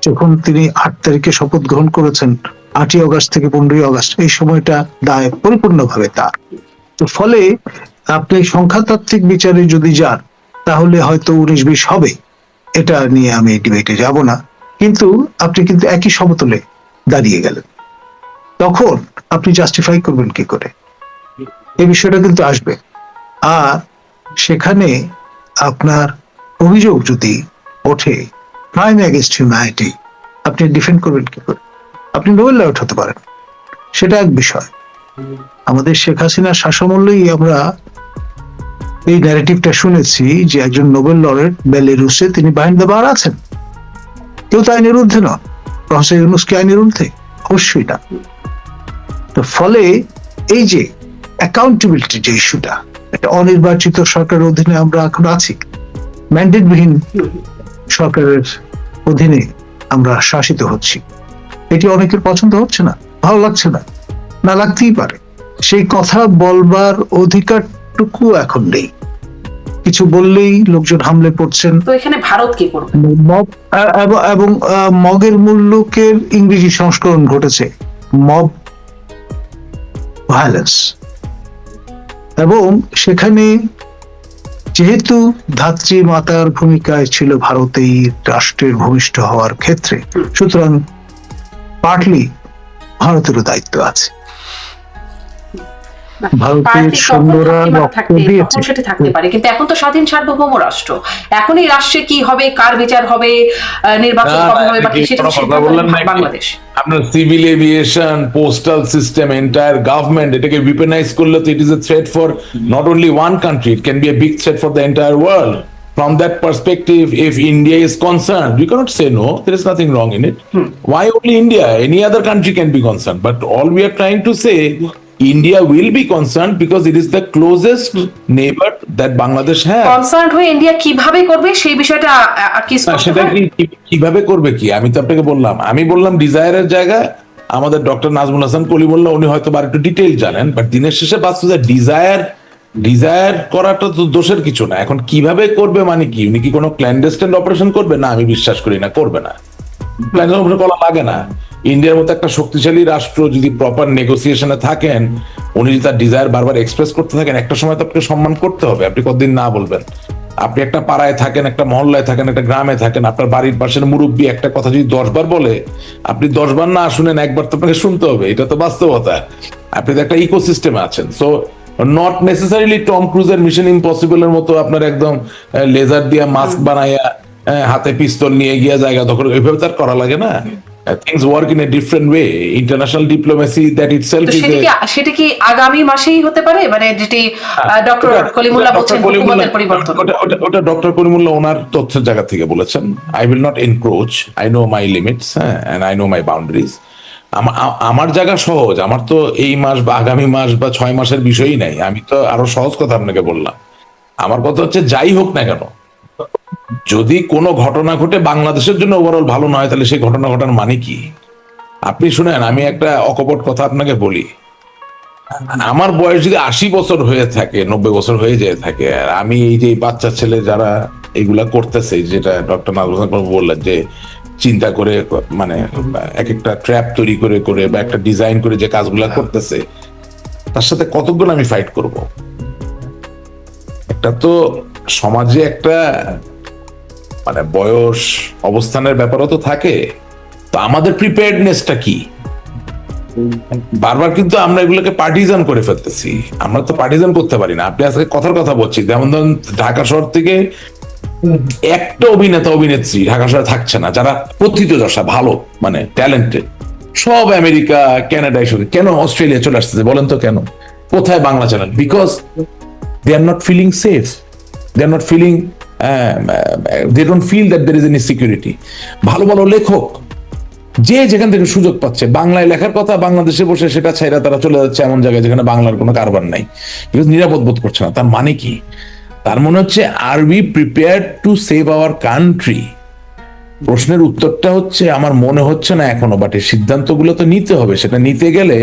যখন তিনি 8 তারিখে শপথ গ্রহণ করেছেন, 8ই আগস্ট থেকে 15ই আগস্ট, এই সময়টা দায় পরিপূর্ণভাবে তার। তো ফলে আপনি সংখ্যাতাত্ত্বিক বিচারে যদি যান, তাহলে হয়তো 19-20 হবে, এটা নিয়ে আমি ডিবেটে যাব না। কিন্তু আপনি কিন্তু একই সমতলে দাঁড়িয়ে গেলেন, তখন আপনি জাস্টিফাই করবেন কি করে? এই বিষয়টা কিন্তু আসবে। আর সেখানে আপনার অভিযোগ যদি ওঠে ক্রাইম এগেইনস্ট হিউম্যানিটি, আপনি ডিফেন্ড করবেন কি করে? আপনি নোবেল লরেট হতে পারেন, সেটা এক বিষয়। আমাদের শেখ হাসিনার শাসনামলেই আমরা এই ন্যারেটিভটা শুনেছি যে একজন নোবেল লরেট বেলারুসে তিনি বিহাইন্ড দ্য বার আছেন, কেউ তো আইনের ঊর্ধ্বে নন। প্রফেসর ইউনূস কি আইনের ঊর্ধ্বে? অবশ্যই না। তো ফলে এই যে অ্যাকাউন্টেবিলিটি যে ইস্যুটা, একটা অনির্বাচিত সরকারের অধীনে আমরা এখন আছি, ম্যান্ডেটবিহীন সরকারের অধীনে আমরা শাসিত হচ্ছি, এটি অনেকের পছন্দ হচ্ছে না, ভালো লাগছে না, না লাগতেই পারে। সেই কথা বলবার অধিকারটুকু এখন নেই। কিছু বললেই লোকজন হামলে পড়ছেন। তো এখানে ভারত কি করবে? মব এবং মগের মুল্লুকের ইংরেজি সংস্করণ ঘটেছে, মব ভায়োলেন্স। এবং সেখানে যেহেতু ধাত্রী মাতার ভূমিকায় ছিল ভারতেই রাষ্ট্রের ভূমিষ্ঠ হওয়ার ক্ষেত্রে, সুতরাং পার্টলি ভারতেরও দায়িত্ব আছে। ভারতের পার্টি তখন সৈন্যরা থাকতে রক্ত থাকতে দিয়েছে। তখন সেটা থাকতে পারে, কিন্তু এখন তো স্বাধীন সার্বভৌম রাষ্ট্র। এখন এই রাষ্ট্রে কি হবে, কার বিচার হবে, নির্বাচন কবে হবে, বা কি সেটা বাংলাদেশ। আপনার civil aviation, postal system, entire government, এটাকে উইপেনাইজ করলে তো it is a threat for not only one country, it can B a big threat for the entire world. From that perspective, if India is concerned, we cannot say no. There is nothing wrong in it. Why only India? Any other country can be concerned. But all we are trying to say, India will be concerned because it is the closest neighbor that Bangladesh has. Concern হয়ে India কিভাবে করবে সেই বিষয়টা কি স্পষ্ট সেটা হয়? কিভাবে করবে কি আমি তো আপনাকে বললাম, ডিজায়ারের জায়গায় আমাদের ডক্টর নাজমুল হাসান কলিমুল্লাহ, উনি হয়তো আর একটু ডিটেইল জানেন, বাট দিনের শেষে বাস্তবে ডিজায়ার করাটা তো দোষের কিছু না। এখন কিভাবে করবে মানে কি, উনি কি কোনো ক্ল্যান্ডেস্টাইন অপারেশন করবে? না, আমি বিশ্বাস করি না, করবে না। ক্ল্যান্ডেস্টাইন অপারেশন করা লাগে না। ইন্ডিয়ার মতো একটা শক্তিশালী রাষ্ট্র যদি প্রপার নেগোসিয়েশনে থাকেন, উনি যদি তার ডিজায়ার বারবার এক্সপ্রেস করতে থাকেন, একটা সময় তো আপনাকে সম্মান করতে হবে। আপনি কতদিন না বলবেন? আপনি একটা পাড়ায় থাকেন, একটা মহল্লায় থাকেন, একটা গ্রামে থাকেন, আপনার বাড়ির পাশের মুরব্বী একটা কথা যদি 10 বার বলে, আপনি 10 বার না শুনেন, একবার তো আপনাকে শুনতে হবে। এটা তো বাস্তবতা। আপনি তো একটা ইকোসিস্টেমে আছেন। সো নট নেসেসারিলি টম ক্রুজের মিশন ইম্পসিবলের মতো আপনার একদম লেজার দিয়া মাস্ক বানাইয়া হাতে পিস্তল নিয়ে গিয়ে জায়গা দখল, ওইভাবে তার করা লাগে না। Things work in a different way. International diplomacy that itself is সেটা কি আগামী মাসেই হতে পারে, মানে যেটি ডক্টর কলিমুল্লাহ বলছেন হুকুমতের পরিবর্তন? ওটা ডক্টর কলিমুল্লাহ ওনার তথ্যের জায়গা থেকে বলেছেন। I will not encroach. I know my limits and I know my boundaries. আমার জায়গা সহজ। আমার তো এই মাস বা আগামী মাস বা 6 মাসের বিষয়ই নাই। আমি তো আরো সহজ কথা আপনাকে বললাম। আমার কথা হচ্ছে, যাই হোক না কেন, যদি কোনো ঘটনা ঘটে বাংলাদেশের জন্য ওভারঅল ভালো নয়, তাহলে সেই ঘটনা ঘটার মানে কি? আপনি শুনেন, আমি একটা অকপট কথা আপনাকে বলি। আমার বয়স যদি 80 বছর হয়ে থাকে, 90 বছর হয়ে যেয়ে থাকে, আর আমি এই যে বাচ্চা ছেলে যারা এগুলা করতেছে, যেটা ডক্টর নাজমুল হাসান বললেন যে চিন্তা করে, মানে এক একটা ট্র্যাপ তৈরি করে করে বা একটা ডিজাইন করে যে কাজগুলা করতেছে, তার সাথে কতক্ষণ আমি ফাইট করব? একটা তো সমাজে একটা মানে বয়স অবস্থানের ব্যাপারও তো থাকে। তো আমাদের প্রিপেয়ার্ডনেসটা কি? বারবার কিন্তু আমরা এগুলোকে পার্টিজান করে ফেলতেছি। আমরা তো পার্টিজান করতে পারি না। আপনি আজকে কথার কথা বলছি, যেমন ধরুন ঢাকা শহর থেকে একটা অভিনেতা অভিনেত্রী ঢাকা শহরে থাকছে না যারা প্রথিতযশা ভালো, মানে ট্যালেন্টেড, সব আমেরিকা কানাডায়, কেন অস্ট্রেলিয়া চলে আসতেছে বলেন তো? কেন? কোথায় Bangla channel? Because they are not feeling safe, they are not feeling, they don't feel that there is any security. ভালো ভালো লেখক যে যেখান থেকে সুযোগ পাচ্ছে বাংলায় লেখার কথা, বাংলাদেশে বসে সেটা ছাইরা তারা চলে যাচ্ছে এমন জায়গায় যেখানে বাংলার কোনো কারবার নাই, বিকজ নিরাপদ বোধ করছে না। তার মানে কি? তার মনে হচ্ছে, are we prepared to save our country? প্রশ্নের উত্তরটা হচ্ছে, আমার মনে হচ্ছে না এখনো। বাট এই সিদ্ধান্তগুলো তো নিতে হবে। সেটা নিতে গেলে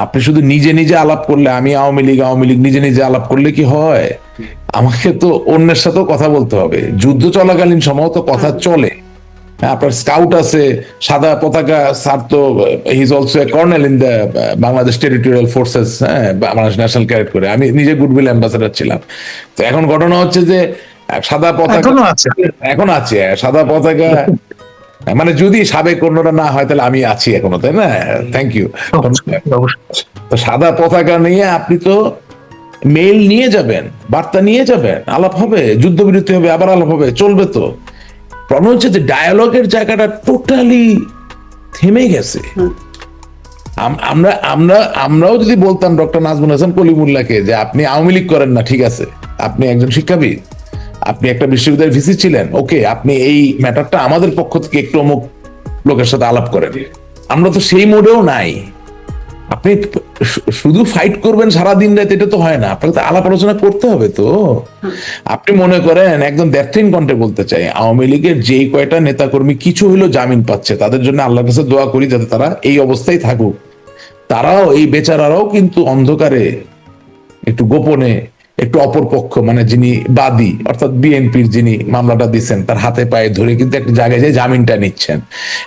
আপনি শুধু নিজে নিজে আলাপ করলে, আমি আওয়ামী লীগ নিজে নিজে আলাপ করলে কি হয়? আমাকে তো অন্যের সাথেও কথা বলতে হবে। যুদ্ধ চলাকালীন সময় তো কথা চলে। আপনার স্কাউট আছে, সাদা পতাকা, স্যার তো he is also a colonel in the Bangladesh territorial forces, Bangladesh national cadet করে। আমি নিজে গুডউইল অ্যাম্বাসেডর ছিলাম। তো এখন ঘটনা হচ্ছে যে সাদা পতাকা এখন আছে, সাদা পতাকা, মানে যদি সাবেক অন্যরা না হয় তাহলে আমি আছি এখনো, তাই না? Thank you. তো সাদা পতাকা নিয়ে আপনি তো মেইল নিয়ে যাবেন, বার্তা নিয়ে যাবেন, আলাপ হবে, যুদ্ধবিরতি হবে, আবার আলাপ হবে, চলবে তো। প্রবলেম হচ্ছে যে ডায়ালগের জায়গাটা টোটালি থেমে গেছে। আমরাও যদি বলতাম ডক্টর নাজমুল হাসান কলিমুল্লাহকে যে আপনি আওয়ামী লীগ করেন না, ঠিক আছে, আপনি একজন শিক্ষাবিদ, আপনি একটা বিশ্ববিদ্যালয়ের ভিসি ছিলেন, ওকে, আপনি এই ম্যাটারটা আমাদের পক্ষ থেকে একটু অমুক লোকের সাথে আলাপ করেন। আমরা তো সেই মোডেও নাই। আপনি শুধু ফাইট করবেন সারাদিন রাত, এটা তো হয় না, আপনাকে তো আলাপ আলোচনা করতে হবে। তো আপনি মনে করেন, একদম দ্যাথিন কণ্ঠে বলতে চাই, আওয়ামী লীগের যেই কয়টা নেতাকর্মী কিছু হইলেও জামিন পাচ্ছে, তাদের জন্য আল্লাহর কাছে দোয়া করি যাতে তারা এই অবস্থায় থাকুক। তারাও, এই বেচারারাও কিন্তু অন্ধকারে, একটু গোপনে, একটু অপরপক্ষ মানে যিনি বাদী অর্থাৎ বিএনপির যিনি মামলাটা দিচ্ছেন তার হাতে পায়ে ধরে কিন্তু একটা জায়গায় যে জামিনটা নিচ্ছেন।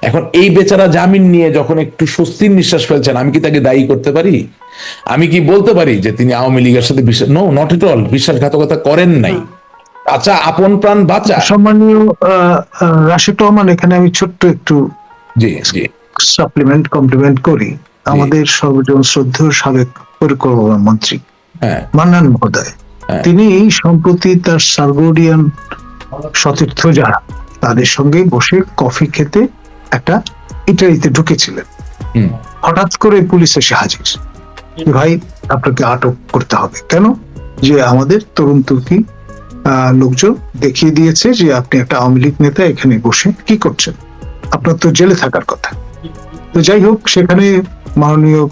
এখন এই বেচারা জামিন নিয়ে যখন একটু স্বস্তির নিঃশ্বাস ফেলছেন, আমি কি তাকে দায়ী করতে পারি? আমি কি বলতে পারি যে তিনি আওয়ামী লীগের সাথে নো, নট এট অল, বিশ্বাসঘাতকতা করেন নাই। আচ্ছা, আপন প্রাণ বাঁচা। সম্মানীয় রাশিদ রহমান, এখানে আমি ছোট্ট একটু জি জি, কমপ্লিমেন্ট করি। আমাদের সর্বজন শ্রদ্ধেয় সাবেক পরিকল্পনা মন্ত্রী হ্যাঁ মান্নান মহোদয়, হ্যাঁ। তিনি সম্প্রতি তার সার্গোডিয়ান সতীর্থ যারা, তাদের সঙ্গে বসে কফি খেতে একটা ইটালিতে ঢুকেছিলেন। হুম, হঠাৎ করে পুলিশ এসে হাজির, ভাই আপনাকে আটক করতে হবে। কেন? যে আমাদের তরুণ তুর্কি লোকজন দেখিয়ে দিয়েছে যে আপনি একটা আওয়ামী লীগ নেতা, এখানে বসে কি করছেন, আপনার তো জেলে থাকার কথা। তো যাই হোক, সেখানে মাননীয়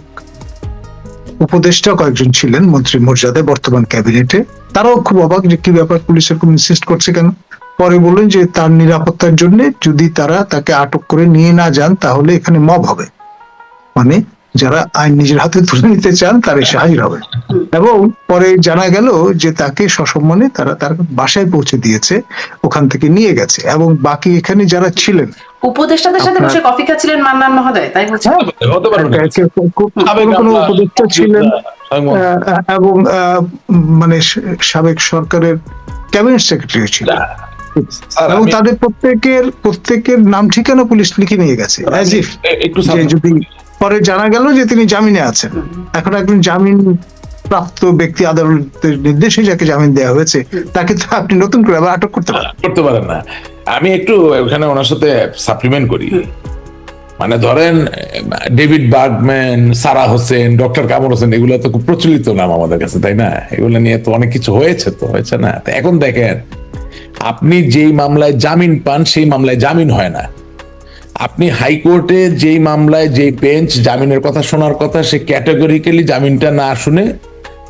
উপদেষ্টা কয়েকজন ছিলেন মন্ত্রী মর্যাদায় বর্তমান ক্যাবিনেটে, তারাও খুব অবাক যে কি ব্যাপার, পুলিশ এরকম ইনসিস্ট করছে কেন। পরে বললেন যে তার নিরাপত্তার জন্য যদি তারা তাকে আটক করে নিয়ে না যান তাহলে এখানে মব হবে, মানে যারা আইন নিজের হাতে তুলে নিতে চান তারা এসে হাজির হবে। এবং পরে জানা গেল যে তাকে সসম্মানে তারা তার বাসায় পৌঁছে দিয়েছে, ওখান থেকে নিয়ে গেছে। এবং বাকি এখানে যারা ছিলেন, উপদেষ্টাদের সাথে বসে কফি খাচ্ছিলেন মান্নান মহোদয়, তাই বলছেন? হতে পারে না। কোনো উপদেষ্টা ছিলেন এবং মানে সাবেক সরকারের ক্যাবিনেট সেক্রেটারি ছিলেন, এবং তাদের প্রত্যেকের নাম ঠিকানা পুলিশ লিখে নিয়ে গেছে, as if একটু যে যদি পরে জানা গেল যে তিনি জামিনে আছেন। এখন একজন জামিন প্রাপ্ত ব্যক্তি, আদালতের নির্দেশে যাকে জামিন দেওয়া হয়েছে, তাকে তো আপনি নতুন করে আবার আটক করতে পারেন না। আমি একটু ওখানে ওনার সাথে সাপ্লিমেন্ট করি। মানে ধরেন ডেভিড বার্গম্যান, সারা হোসেন, ডক্টর কামর হোসেন, এগুলো তো খুব প্রচলিত নাম আমাদের কাছে, তাই না? এগুলো নিয়ে তো অনেক কিছু হয়েছে না? এখন দেখেন, আপনি যেই মামলায় জামিন পান সেই মামলায় জামিন হয় না। আপনি হাইকোর্টে যেই মামলায় যেই বেঞ্চ জামিনের কথা শোনার কথা, সে ক্যাটাগরিক্যালি জামিনটা না শুনে,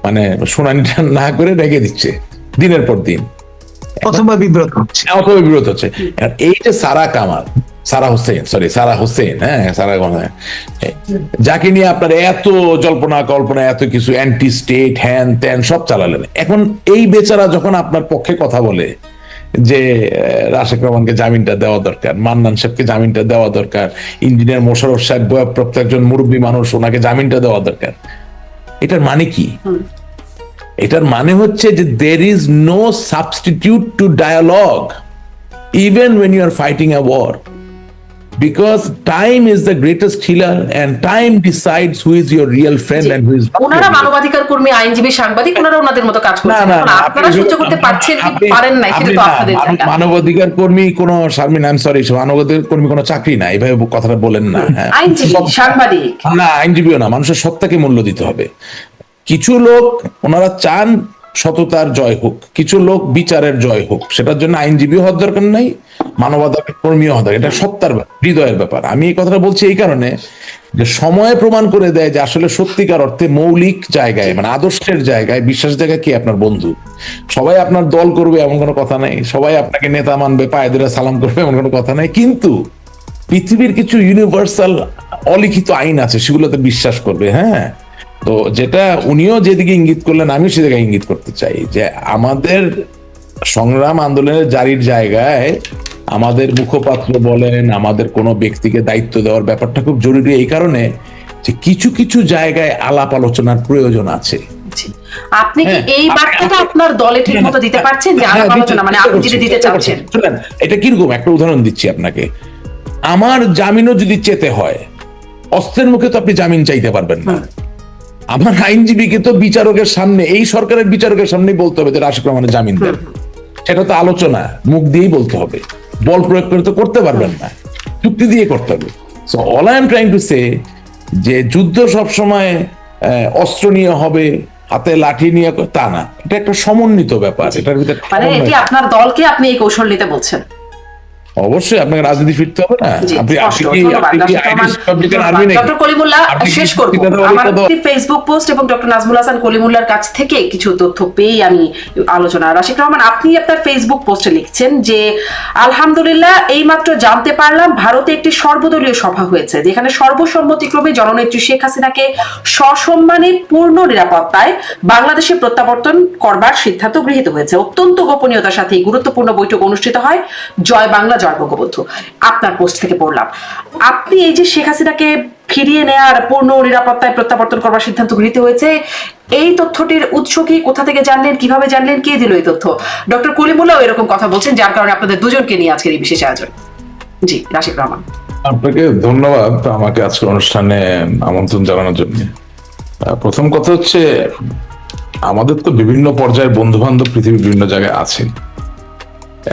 মানে শুনানিটা না করে রেখে দিচ্ছে দিনের পর দিন, অথবা বিব্রত হচ্ছে। এই যে সারা হোসেন, হ্যাঁ, যাকে নিয়ে আপনার এত জল্পনা কল্পনা, এত কিছু অ্যান্টি স্টেট হ্যান ত্যান সব চালালেন, এখন এই বেচারা যখন আপনার পক্ষে কথা বলে যে রাশেক রহমানকে জামিনটা দেওয়া দরকার, মান্নান সাহেবকে জামিনটা দেওয়া দরকার, ইঞ্জিনিয়ার মোশাররফ সাহেব বয়ঃপ্রাপ্ত একজন মুরব্বী মানুষ, ওনাকে জামিনটা দেওয়া দরকার, এটার মানে কি? এটার মানে হচ্ছে যে there is no substitute to dialogue even when you are fighting a war, because time is the greatest healer and time decides who is your real friend and who is not. ওনারা মানবাধিকার কর্মী, আইনজীবী, সাংবাদিক, ওনারা ওনাদের মতো কাজ করছেন। আপনারা সহ্য করতে পারছেন কি পারেন না, সেটা তো আপনাদের জায়গা। মানবাধিকার কর্মী কোনো শারমিন, আই এম সরি, মানবাধিকার কর্মী কোনো চাকরি না, এইভাবে কথাটা বলেন না। আইনজীবী, সাংবাদিক না, আইনজীবীও না, মানুষের সত্তাকে মূল্য দিতে হবে। কিছু লোক ওনারা চান সততার জয় হোক, কিছু লোক বিচারের জয় হোক, সেটার জন্য আইনজীবী হওয়ার দরকার নাই, মানবাধিকার কর্মীও হওয়ার দরকার। এটা সত্তার হৃদয়ের ব্যাপার। আমি এই কথাটা বলছি এই কারণে যে সময় প্রমাণ করে দেয় যে আসলে সত্যিকার অর্থে মৌলিক জায়গায়, মানে আদর্শের জায়গায়, বিশ্বাস জায়গায় কে আপনার বন্ধু। সবাই আপনার দল করবে এমন কোনো কথা নাই, সবাই আপনাকে নেতা মানবে, পায়ে ধরে সালাম করবে এমন কোনো কথা নাই, কিন্তু পৃথিবীর কিছু ইউনিভার্সাল অলিখিত আইন আছে, সেগুলোতে বিশ্বাস করবে। হ্যাঁ, তো যেটা উনিও যেদিকে ইঙ্গিত করলেন, আমিও সেদিকে ইঙ্গিত করতে চাই যে আমাদের সংগ্রাম আন্দোলনের জারির জায়গায় আমাদের মুখপাত্র বলেন, আমাদের কোনো ব্যক্তিকে দায়িত্ব দেওয়ার ব্যাপারটা খুব জরুরি, এই কারণে যে কিছু কিছু জায়গায় আলাপ আলোচনার প্রয়োজন আছে। আপনি কি এই বার্তাটা আপনার দলে ঠিক মতো দিতে পারছেন যে আলাপ আলোচনা, মানে আপনি যেটা দিতে চাচ্ছেন? এটা কিরকম একটা উদাহরণ দিচ্ছি আপনাকে। আমার জামিনও যদি চেতে হয়, অস্ত্রের মুখে তো আপনি জামিন চাইতে পারবেন না। আমার আইনজীবীকে তো বিচারকের সামনে, এই সরকারের বিচারকের সামনে বলতে হবে যে রাশেক রহমানের জামিন দেন। সেটা তো আলোচনা, মুখ দিয়েই বলতে হবে, বল প্রয়োগ করে তো করতে পারবেন না, যুক্তি দিয়ে করতে হবে। So all I am trying to say যে যুদ্ধ সবসময় অস্ত্র নিয়ে হবে, হাতে লাঠি নিয়ে তা না, এটা একটা সমন্বিত ব্যাপার, এটার ভিতরে মানে এটি সমন্বয়। আপনার দলকে আপনি এই কৌশল নিতে বলছেন? অবশ্যই আপনাকে রাজনীতি ফিরতে হবে না। জি, আপনি স্পষ্ট। আপনি কি ধন্যবাদ, আপনি কি doctor Irish Rahman. Republican army নাকি? ডক্টর কলিমুল্লাহ, আপনি কি শেষ করব। ঠিকাদার আমার ওয়ালিকা দল? একটি ফেসবুক পোস্ট এবং ডক্টর নাজমুল হাসান কলিমুল্লাহর কাছ থেকে কিছু তথ্য পেয়ে আমি আলোচনা। রাশিক রহমান, আপনি আপনার ফেসবুক পোস্টে লিখছেন যে আলহামদুলিল্লাহ এইমাত্র জানতে পারলাম ভারতে একটি সর্বদলীয় সভা হয়েছে, যেখানে সর্বসম্মতিক্রমে জননেত্রী শেখ হাসিনাকে সসম্মানে পূর্ণ নিরাপত্তায় বাংলাদেশে প্রত্যাবর্তন করবার সিদ্ধান্ত গৃহীত হয়েছে। অত্যন্ত গোপনীয়তার সাথে এই গুরুত্বপূর্ণ বৈঠক অনুষ্ঠিত হয়। জয় বাংলা, জয় বঙ্গবন্ধু। আপনার পোস্ট থেকে পড়লাম। আপনি এই যে শেখ হাসিনাকে ফিরিয়ে নেয়ার পূর্ণ নিরাপত্তায় প্রত্যাবর্তন করবার সিদ্ধান্ত গৃহীত হয়েছে, এই তথ্যটির উৎস কি, কোথা থেকে জানলেন, কিভাবে জানলেন, কে দিল এই তথ্য? ডক্টর কলিমুল্লাহ এরকম কথা বলছেন, যার কারণে আপনাদের দুজনকে নিয়ে আজকের এই বিশেষ আয়োজন। জি, রাশিক রহমান। আপনাকে ধন্যবাদ আমাকে আজকের অনুষ্ঠানে আমন্ত্রণ জানানোর জন্য। প্রথম কথা হচ্ছে, আমাদের তো বিভিন্ন পর্যায়ের বন্ধু বান্ধব পৃথিবীর বিভিন্ন জায়গায় আছে।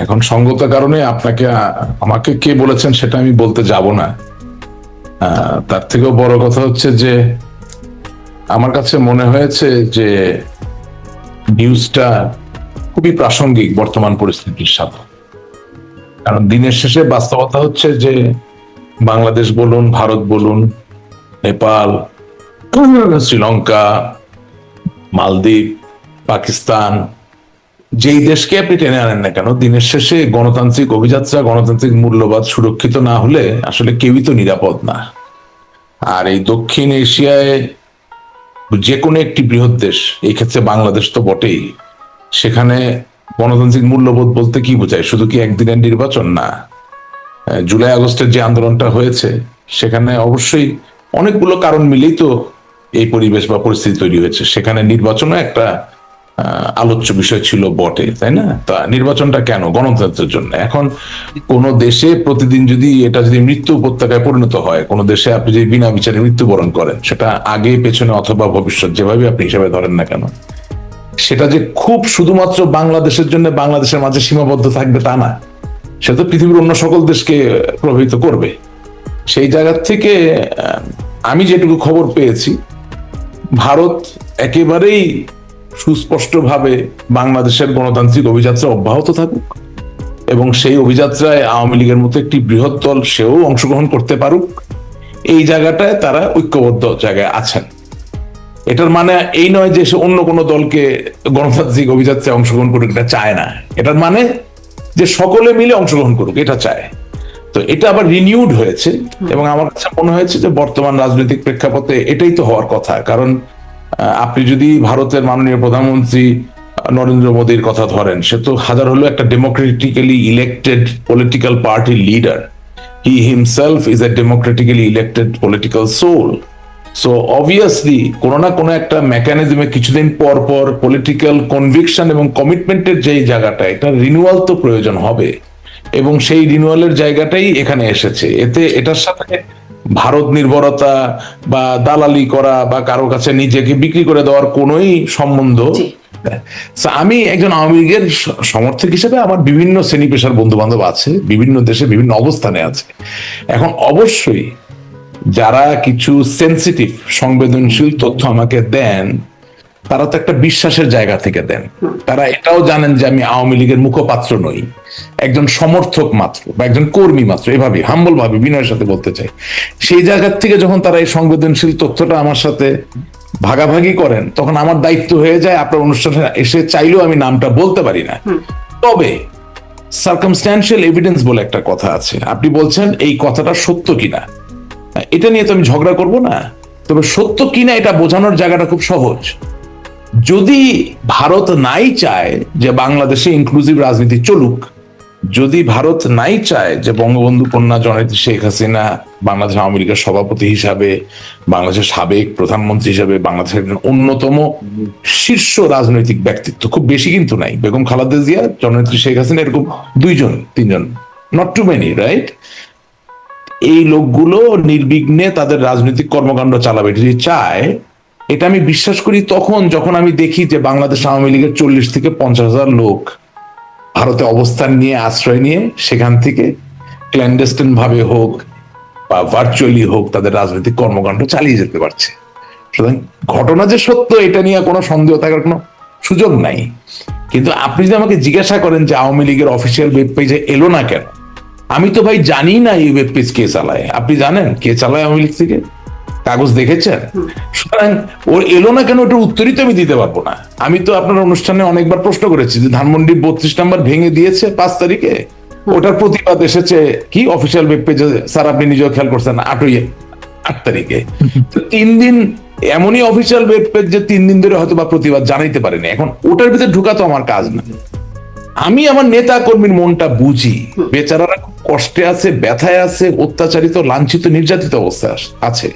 এখন সঙ্গত কারণে আপনাকে আমাকে কে বলেছেন সেটা আমি বলতে যাব না। তার থেকেও বড় কথা হচ্ছে যে আমার কাছে মনে হয়েছে যে নিউজটা খুবই প্রাসঙ্গিক বর্তমান পরিস্থিতির সাথে। কারণ দিনের শেষে বাস্তবতা হচ্ছে যে বাংলাদেশ বলুন, ভারত বলুন, নেপাল, শ্রীলঙ্কা, মালদ্বীপ, পাকিস্তান, যেই দেশকে আপনি টেনে আনেন না কেন, দিনের শেষে গণতান্ত্রিক অভিযাত্রা, গণতান্ত্রিক মূল্যবোধ সুরক্ষিত না হলে আসলে কেউই তো নিরাপদ না। আর এই দক্ষিণ এশিয়ায় যে কোনো একটি বৃহৎ দেশ, এই ক্ষেত্রে বাংলাদেশ তো বটেই, সেখানে গণতান্ত্রিক মূল্যবোধ বলতে কি বোঝায়? শুধু কি একদিনের নির্বাচন? না। জুলাই আগস্টের যে আন্দোলনটা হয়েছে সেখানে অবশ্যই অনেকগুলো কারণ মিলেই তো এই পরিবেশ বা পরিস্থিতি তৈরি হয়েছে। সেখানে নির্বাচনও একটা আলোচ্য বিষয় ছিল বটে, তাই না? তা নির্বাচনটা কেন? গণতন্ত্রের জন্য। এখন কোন দেশে প্রতিদিন যদি এটা যদি মৃত্যু উপত্যকায় পরিণত হয়, কোন দেশে আপনি যদি বিনা বিচারে মৃত্যুবরণ করেন, সেটা আগে পেছনে অথবা ভবিষ্যৎ যেভাবে আপনি হিসাবে ধরেন না কেন, সেটা যে খুব শুধুমাত্র বাংলাদেশের জন্য বাংলাদেশের মাঝে সীমাবদ্ধ থাকবে তা না, সেটা তো পৃথিবীর অন্য সকল দেশকে প্রভাবিত করবে। সেই জায়গা থেকে আমি যেটুকু খবর পেয়েছি, ভারত একেবারেই সুস্পষ্টভাবে বাংলাদেশের গণতান্ত্রিক অভিযাত্রা অব্যাহত থাকুক এবং সেই অভিযাত্রায় আওয়ামী লীগের মতো একটি বৃহৎ দল সেও অংশগ্রহণ করতে পারুক, এই জায়গাটায় তারা ঐক্যবদ্ধ জায়গায় আছেন। এটার মানে এই নয় যে সে অন্য কোনো দলকে গণতান্ত্রিক অভিযাত্রায় অংশগ্রহণ করুক, এটা চায় না। এটার মানে যে সকলে মিলে অংশগ্রহণ করুক, এটা চায়। তো এটা আবার রিনিউড হয়েছে এবং আমার কাছে মনে হয়েছে যে বর্তমান রাজনৈতিক প্রেক্ষাপটে এটাই তো হওয়ার কথা। কারণ আপনি যদি ভারতের মাননীয় প্রধানমন্ত্রী নরেন্দ্র মোদীর কথা ধরেন, সে তো হাজার হলো একটা democratically elected political party leader. He himself is a democratically elected political soul. So obviously কোনো না কোনো একটা মেকানিজমে কিছুদিন পর পর পলিটিক্যাল কনভিকশন এবং কমিটমেন্টের যে জায়গাটা, এটা রিনিউয়াল তো প্রয়োজন হবে এবং সেই রিনিউয়ালের জায়গাটাই এখানে এসেছে। এতে এটার সাথে ভারত নির্ভরতা বা দালালি করা বা কারো কাছে নিজেকে বিক্রি করে দেওয়ার কোনোই সম্বন্ধ। আমি একজন আওয়ামী লীগের সমর্থক হিসেবে আমার বিভিন্ন শ্রেণী পেশার বন্ধু বান্ধব আছে, বিভিন্ন দেশে বিভিন্ন অবস্থানে আছে। এখন অবশ্যই যারা কিছু সেন্সিটিভ সংবেদনশীল তথ্য আমাকে দেন, তারা তো একটা বিশ্বাসের জায়গা থেকে দেন। তারা এটাও জানেন যে আমি আওয়ামী লীগের মুখপাত্র নই, একজন সমর্থক মাত্র বা একজন কর্মী মাত্র, এভাবে হাম্বল ভাবে বিনয়ের সাথে বলতে চাই। সেই জায়গা থেকে যখন তারা এই সংবেদনশীল তথ্যটা আমার সাথে ভাগাভাগি করেন, তখন আমার দায়িত্ব হয়ে যায় আপনার অনুষ্ঠানে এসে চাইলেও আমি নামটা বলতে পারি না। তবে সার্কামস্ট্যান্সিয়াল এভিডেন্স বলে একটা কথা আছে, আপনি বলছেন এই কথাটা সত্য কিনা, এটা নিয়ে তো আমি ঝগড়া করব না। তবে সত্য কিনা এটা বোঝানোর জায়গাটা খুব সহজ। যদি ভারত নাই চায় যে বাংলাদেশে ইনক্লুসিভ রাজনীতি চলুক, যদি ভারত নাই চায় যে বঙ্গবন্ধু কন্যা জননেত্রী শেখ হাসিনা বাংলাদেশ আওয়ামী লীগের সভাপতি হিসাবে, বাংলাদেশের সাবেক প্রধানমন্ত্রী হিসাবে, বাংলাদেশের অন্যতম শীর্ষ রাজনৈতিক ব্যক্তিত্ব, খুব বেশি কিন্তু নাই, বেগম খালেদা জিয়া, জননেত্রী শেখ হাসিনা, এরকম 2জন 3জন, নট টু মেনি, রাইট? এই লোকগুলো নির্বিঘ্নে তাদের রাজনৈতিক কর্মকাণ্ড চালাবে যদি চায়, এটা আমি বিশ্বাস করি তখন যখন আমি দেখি যে বাংলাদেশ আওয়ামী লীগের 40 থেকে 50,000 লোক ভারতে অবস্থান নিয়ে, আশ্রয় নিয়ে, সেখান থেকে ক্ল্যান্ডেস্টিন ভাবে হোক বা ভার্চুয়ালি হোক তাদের রাজনৈতিক কর্মকাণ্ড চালিয়ে যেতে পারছে। সুতরাং ঘটনা যে সত্য এটা নিয়ে কোনো সন্দেহ থাকার কোনো সুযোগ নাই। কিন্তু আপনি যদি আমাকে জিজ্ঞাসা করেন যে আওয়ামী লীগের অফিসিয়াল ওয়েব পেজে এলো না কেন, আমি তো ভাই জানি না এই ওয়েব পেজ কে চালায়। আপনি জানেন কে চালায় আওয়ামী লীগ থেকে? কাগজ দেখেছেন? সুতরাং ওর এলো না কেন ওটার উত্তরই তো আমি দিতে পারবো না। আমি তো আপনার অনুষ্ঠানে অনেকবার প্রশ্ন করেছি যে ধানমন্ডি 32 নম্বর ভেঙে দিয়েছে 5 তারিখে, ওটার প্রতিবাদ এসেছে কি অফিসিয়াল ওয়েব পেজে, স্যার আপনি নিজেও খেয়াল করছেন 8 তারিখে। তো 3 দিন এমনই অফিসিয়াল ওয়েব পেজ যে 3 দিন ধরে হয়তো বা প্রতিবাদ জানাইতে পারেনি। এখন ওটার ভিতরে ঢুকা তো আমার কাজ না। আমি আমার নেতা কর্মীর মনটা বুঝি, বেচারারা খুব কষ্টে আছে, ব্যথায় আছে, অত্যাচারিত, লাঞ্ছিত, নির্যাতিত অবস্থায় আছে।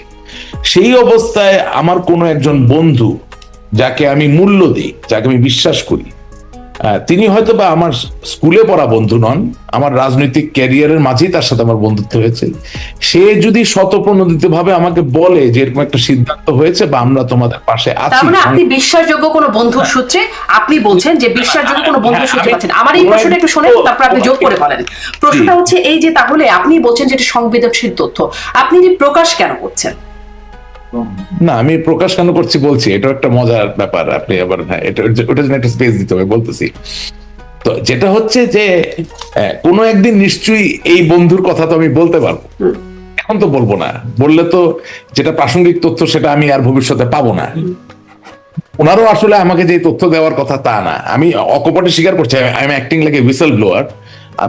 সেই অবস্থায় আমার কোনো একজন বন্ধু যাকে আমি মূল্য দিই, যাকে আমি বিশ্বাস করি, তিনি হয়তো বা আমার স্কুলে পড়া বন্ধু নন, আমার রাজনৈতিক ক্যারিয়ারের মাঝেই তার সাথে আমার বন্ধুত্ব হয়েছে, সে যদি শতপ্রণোদিত ভাবে আমাকে বলে যে এরকম একটা সিদ্ধান্ত হয়েছে বা আমরা তোমাদের পাশে আছি। তার মানে আপনি বিশ্বাসযোগ্য কোনো বন্ধুর সূত্রে আপনি বলছেন যে বিশ্বাসযোগ্য কোনো বন্ধুর সূত্রে পাচ্ছেন। আমার এই প্রশ্নটা একটু শুনে তারপর আপনি যোগ করে বলেন। প্রশ্নটা হচ্ছে এই যে তাহলে আপনি বলছেন যে এটা সংবেদনশীল তথ্য, আপনি যে প্রকাশ কেন করছেন? না, আমি প্রকাশ কেন করছি বলছি, এটা একটা মজার ব্যাপার। আপনি আবার হ্যাঁ, ওটা জন্য একটা স্পেস দিতে হবে বলতেছি। তো যেটা হচ্ছে যে কোনো একদিন নিশ্চয়ই এই বন্ধুর কথা তো আমি বলতে পারবো, এখন তো বলবো না। বললে তো যেটা প্রাসঙ্গিক তথ্য সেটা আমি আর ভবিষ্যতে পাবো না। ওনারও আসলে আমাকে যে তথ্য দেওয়ার কথা তা না, আমি অকপটে স্বীকার করছি I am acting like a whistle blower.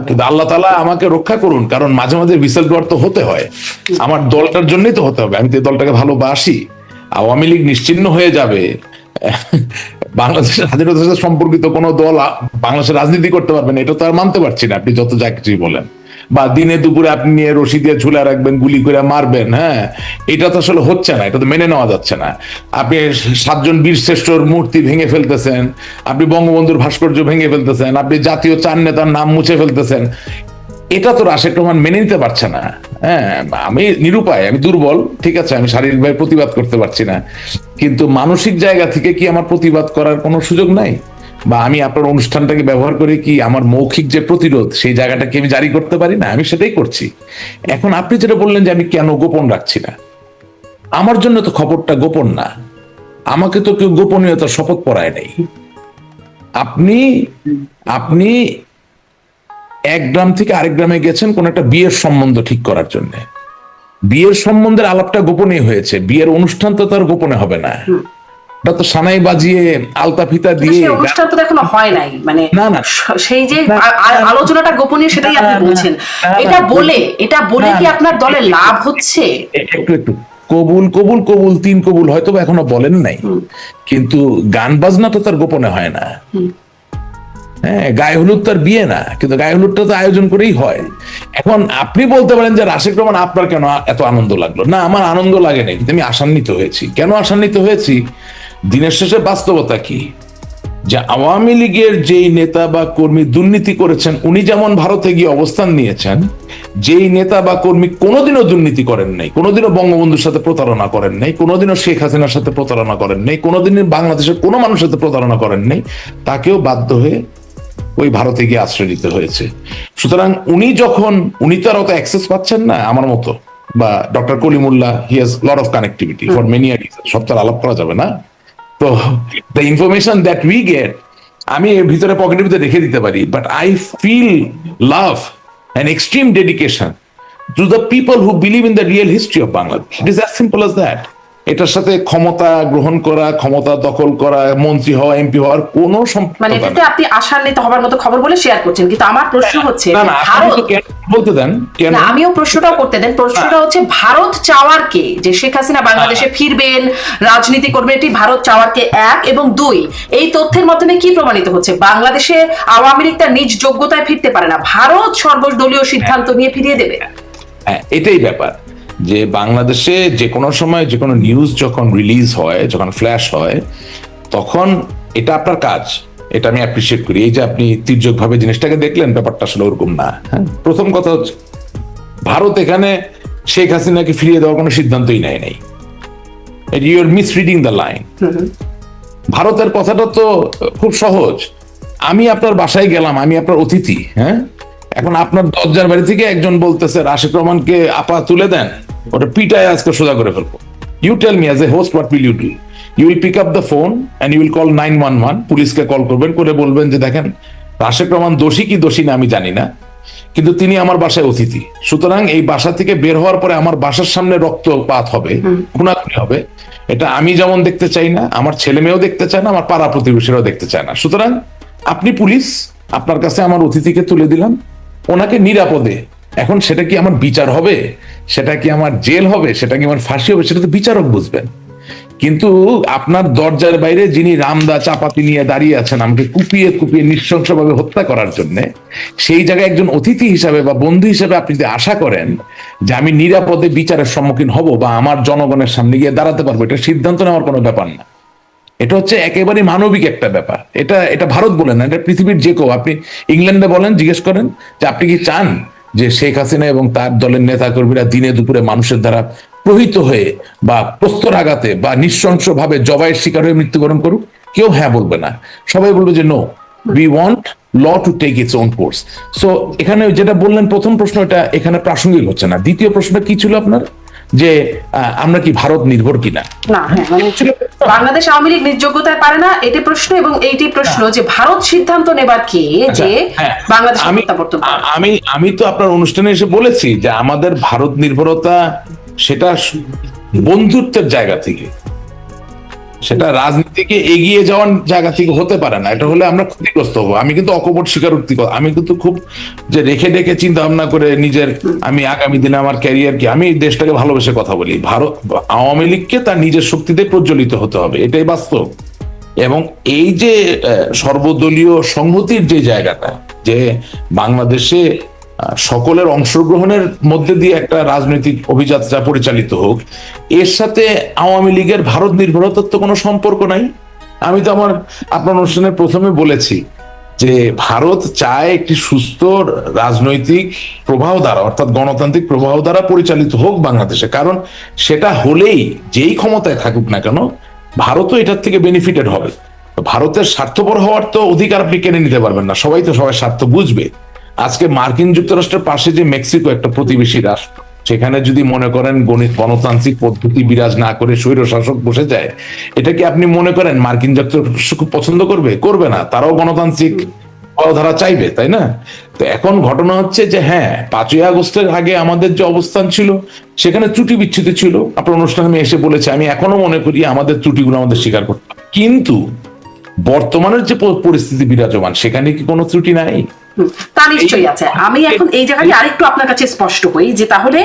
কিন্তু আল্লাহ তাআলা আমাকে রক্ষা করুন, কারণ মাঝে মাঝে হুইসেল ব্লোয়ার তো হতে হয়, আমার দলটার জন্যই তো হতে হবে। আমি তো এই দলটাকে ভালোবাসি। আওয়ামী লীগ নিশ্চিহ্ন হয়ে যাবে, বাংলাদেশের স্বাধীনতার সাথে সম্পর্কিত কোনো দল বাংলাদেশের রাজনীতি করতে পারবে না, এটা তো আর মানতে পারছি না। আপনি যত যা কিছুই বলেন, বা দিনে দুপুরে আপনি নিয়ে রশি দিয়ে ঝুলে রাখবেন, গুলি করে মারবেন, হ্যাঁ, এটা তো আসলে হচ্ছে না, এটা তো মেনে নেওয়া যাচ্ছে না। আপনি 7 জন বীর শ্রেষ্ঠর মূর্তি ভেঙে ফেলতেছেন, আপনি বঙ্গবন্ধুর ভাস্কর্য ভেঙে ফেলতেছেন, আপনি জাতীয় 4 নেতার নাম মুছে ফেলতেছেন। এটা তো রাশেদ রহমান মেনে নিতে পারছে না। হ্যাঁ, আমি নিরুপায়, আমি দুর্বল, ঠিক আছে, আমি শারীরিকভাবে প্রতিবাদ করতে পারছি না, কিন্তু মানসিক জায়গা থেকে কি আমার প্রতিবাদ করার কোনো সুযোগ নাই? বা আমি আপনার অনুষ্ঠানটাকে ব্যবহার করে কি আমার মৌখিক যে প্রতিরোধ সেই জায়গাটাকে আমি জারি করতে পারি না? আমি সেটাই করছি। এখন আপনি যেটা বললেন যে আমি কেন গোপন রাখছি না, আমার জন্য তো খবরটা গোপন না, আমাকে তো কেউ গোপনীয়তার শপথ পড়ায় নাই। আপনি আপনি এক গ্রাম থেকে আরেক গ্রামে গেছেন কোন একটা বিয়ের সম্বন্ধ ঠিক করার জন্য, বিয়ের সম্বন্ধের আলাপটা গোপনে হয়েছে, বিয়ের অনুষ্ঠান তো তার গোপনে হবে না। এটা তো সানাই বাজিয়ে আলতা ফিতা দিয়ে সেই অনুষ্ঠান তো এখনো হয় নাই, মানে না না সেই যে আলোচনাটা গোপনীয় সেটাই আপনি বলছেন। এটা বলে কি আপনার দলের লাভ হচ্ছে? একটু একটু কবুল কবুল কবুল 3 কবুল হয়তো এখনো বলেন নাই, কিন্তু গান বাজনা তো তার গোপনে হয় না। হ্যাঁ, গায়ে হলুদ তার বিয়ে না, কিন্তু গায়ে হলুদটা তো আয়োজন করেই হয়। এখন আপনি বলতে পারেন যে রাশেদ রহমান আপনার কেন এত আনন্দ লাগলো? না, আমার আনন্দ লাগে না, কিন্তু আমি আশান্বিত হয়েছি। কেন আশান্বিত হয়েছি? দিনের শেষে বাস্তবতা কি, যে আওয়ামী লীগের যেই নেতা বা কর্মী দুর্নীতি করেছেন, উনি যেমন ভারতে গিয়ে অবস্থান নিয়েছেন, যেই নেতা বা কর্মী কোনোদিনও দুর্নীতি করেন নাই, কোনোদিনও বঙ্গবন্ধুর সাথে প্রতারণা করেন নাই, কোনোদিনও শেখ হাসিনার সাথে প্রতারণা করেন নাই, কোনোদিনও বাংলাদেশের কোনো মানুষের সাথে প্রতারণা করেন নাই, তাকেও বাধ্য হয়ে ওই ভারতে গিয়ে আশ্রয় নিতে হয়েছে। সুতরাং উনি তো আর অত অ্যাক্সেস পাচ্ছেন না আমার মতো, বা doctor Kalimullah, he has lot of connectivity for many reasons, সব তার আলাপ করা যাবে না। তো the information that we get, আমি এর ভিতরে পকেটের ভিতরে রেখে দিতে পারি, but I feel love and extreme dedication to the people who believe in the real history of Bangladesh. It is as simple as that. এটার সাথে ক্ষমতা গ্রহণ করা, ক্ষমতা দখল করা, মন্ত্রী হওয়া, এমপি হওয়ার কোনো সম্পর্ক মানে এটাতে আপনি আশান্বিত হবার মতো খবর বলে শেয়ার করছেন, কিন্তু আমার প্রশ্ন হচ্ছে বলতে দেন কেন? আমিও প্রশ্নটাও করতে দেন। প্রশ্নটা হচ্ছে ভারত চাওয়ার কে, যে শেখ হাসিনা বাংলাদেশে ফিরবেন, রাজনীতি করবেন, এটি ভারত চাওয়ার কে 1, এবং 2 এই তথ্যের মাধ্যমে কি প্রমাণিত হচ্ছে? বাংলাদেশে আওয়ামী লীগ তার নিজ যোগ্যতায় ফিরতে পারে না, ভারত সর্বদলীয় সিদ্ধান্ত নিয়ে ফিরিয়ে দেবে। এটাই ব্যাপার, যে বাংলাদেশে যে কোনো সময় যে কোনো নিউজ যখন রিলিজ হয়, যখন ফ্ল্যাশ হয়, তখন এটা আপনার কাজ, এটা আমি অ্যাপ্রিসিয়েট করি। এই যে আপনি তির্যক ভাবে জিনিসটাকে দেখলেন, ব্যাপারটা আসলে ওরকম না। হ্যাঁ, প্রথম কথা হচ্ছে ভারত এখানে শেখ হাসিনাকে ফিরিয়ে দেওয়ার কোনো সিদ্ধান্তই নেয় নাই। You are misreading the line. ভারতের কথাটা তো খুব সহজ। আমি আপনার বাসায় গেলাম, আমি আপনার অতিথি, হ্যাঁ, এখন আপনার দরজার বাড়ি থেকে একজন বলতেছে রাশেদ রহমানকে আপা তুলে দেন, ওটা পিটায় আজকে সোজা করে ফেলবো। You tell me as a host, what will you do? You will pick up the phone and you will call 911, পুলিশকে কল করবেন, করে বলবেন যে দেখেন রাশেক রহমান দোষী কি দোষী না আমি জানি না, কিন্তু তিনি আমার বাসায় অতিথি, সুতরাং এই বাসা থেকে বের হওয়ার পরে আমার বাসার সামনে রক্তপাত হবে, খুনাখুনি হবে, এটা আমি যেমন দেখতে চাই না, আমার ছেলে মেয়েও দেখতে চায় না, আমার পাড়া প্রতিবেশীরাও দেখতে চায় না। সুতরাং আপনি পুলিশ, আপনার কাছে আমার অতিথিকে তুলে দিলাম, ওনাকে নিরাপদে, এখন সেটা কি আমার বিচার হবে, সেটা কি আমার জেল হবে, সেটা কি আমার ফাঁসি হবে, সেটা তো বিচারক বুঝবেন। কিন্তু আপনার দরজার বাইরে যিনি রামদা চাপাতি নিয়ে দাঁড়িয়ে আছেন আমাকে কুপিয়ে কুপিয়ে নৃশংসভাবে হত্যা করার জন্য, সেই জায়গায় একজন অতিথি হিসাবে বা বন্ধু হিসাবে আপনি যদি আশা করেন যে আমি নিরাপদে বিচারের সম্মুখীন হব বা আমার জনগণের সামনে গিয়ে দাঁড়াতে পারবো, এটা সিদ্ধান্ত নেওয়ার কোনো ব্যাপার না। এটা হচ্ছে একেবারে মানবিক একটা ব্যাপার। এটা ভারত বলেন না, এটা পৃথিবীর যে কেউ, আপনি ইংল্যান্ডে বলেন, জিজ্ঞেস করেন যে আপনি কি চান যে শেখ হাসিনা এবং তার দলের নেতা কর্মীরা দিনে দুপুরে মানুষের দ্বারা প্রহিত হয়ে বা প্রস্তরাঘাতে বা নৃশংসভাবে জবাইয়ের শিকার হয়ে মৃত্যুবরণ করুক? কেউ হ্যাঁ বলবে না, সবাই বলবে যে no, we want law to take its own course. So এখানে যেটা বললেন প্রথম প্রশ্ন, এটা এখানে প্রাসঙ্গিক হচ্ছে না। দ্বিতীয় প্রশ্নটা কি ছিল আপনার, যে আমরা কি ভারত নির্ভর কিনা? না, হ্যাঁ, মানে বাংলাদেশ আওয়ামী লীগ নির্যোগ্যতায় পারে না, এটি প্রশ্ন, এবং এইটি প্রশ্ন যে ভারত সিদ্ধান্ত নেবার কে যে বাংলাদেশ প্রত্যাবর্তন করবে। আমি তো আপনার অনুষ্ঠানে এসে বলেছি যে আমাদের ভারত নির্ভরতা সেটা বন্ধুত্বের জায়গা থেকে, সেটা রাজনীতিকে এগিয়ে যাওয়ার জায়গা থেকে হতে পারে না। এটা হলে আমরা ক্ষতিগ্রস্ত হবো। আমি কিন্তু অকপট স্বীকারোক্তি, আমি কিন্তু খুব যে রেখে রেখে চিন্তা ভাবনা করে নিজের, আমি আগামী দিনে আমার ক্যারিয়ার কি, আমি দেশটাকে ভালোবেসে কথা বলি। ভারত আওয়ামী লীগকে তার নিজের শক্তিতে প্রজ্বলিত হতে হবে, এটাই বাস্তব। এবং এই যে সর্বদলীয় সংহতির যে জায়গাটা, যে বাংলাদেশে সকলের অংশগ্রহণের মধ্যে দিয়ে একটা রাজনৈতিক অভিযাত্রা পরিচালিত হোক, এর সাথে আওয়ামী লীগের ভারত নির্ভরতার তো কোনো সম্পর্ক নাই। আমি তো আপনার অনুষ্ঠানের প্রথমে বলেছি যে ভারত চায় একটি সুস্থ রাজনৈতিক প্রবাহ দ্বারা, অর্থাৎ গণতান্ত্রিক প্রবাহ দ্বারা পরিচালিত হোক বাংলাদেশে, কারণ সেটা হলেই যেই ক্ষমতায় থাকুক না কেন ভারতও এটার থেকে বেনিফিটেড হবে। ভারতের স্বার্থপর হওয়ার তো অধিকার আপনি কেড়ে নিতে পারবেন না, সবাই তো সবার স্বার্থ বুঝবে। আজকে মার্কিন যুক্তরাষ্ট্রের পাশে যে মেক্সিকো একটা প্রতিবেশী রাষ্ট্র, সেখানে যদি মনে করেন গণতান্ত্রিক পদ্ধতি বিরাজ না করে স্বৈর শাসক বসে যায়, এটা কি আপনি মনে করেন মার্কিন যুক্তরাষ্ট্র খুব পছন্দ করবে? করবে না, তারাও গণতান্ত্রিক ধারা চাইবে, তাই না? তো এখন ঘটনা হচ্ছে যে হ্যাঁ, 5ই আগস্টের আগে আমাদের যে অবস্থান ছিল সেখানে ত্রুটি বিচ্ছুতি ছিল, আপনার অনুষ্ঠানে আমি এসে বলেছি, আমি এখনো মনে করি আমাদের ত্রুটিগুলো আমাদের স্বীকার করতে হবে। কিন্তু বর্তমানের যে পরিস্থিতি বিরাজমান, সেখানে কি কোনো ত্রুটি নাই? তা নিশ্চয়ই আছে। আমি এখন এই জায়গাটি আরেকটু আপনার কাছে স্পষ্ট হই যে তাহলে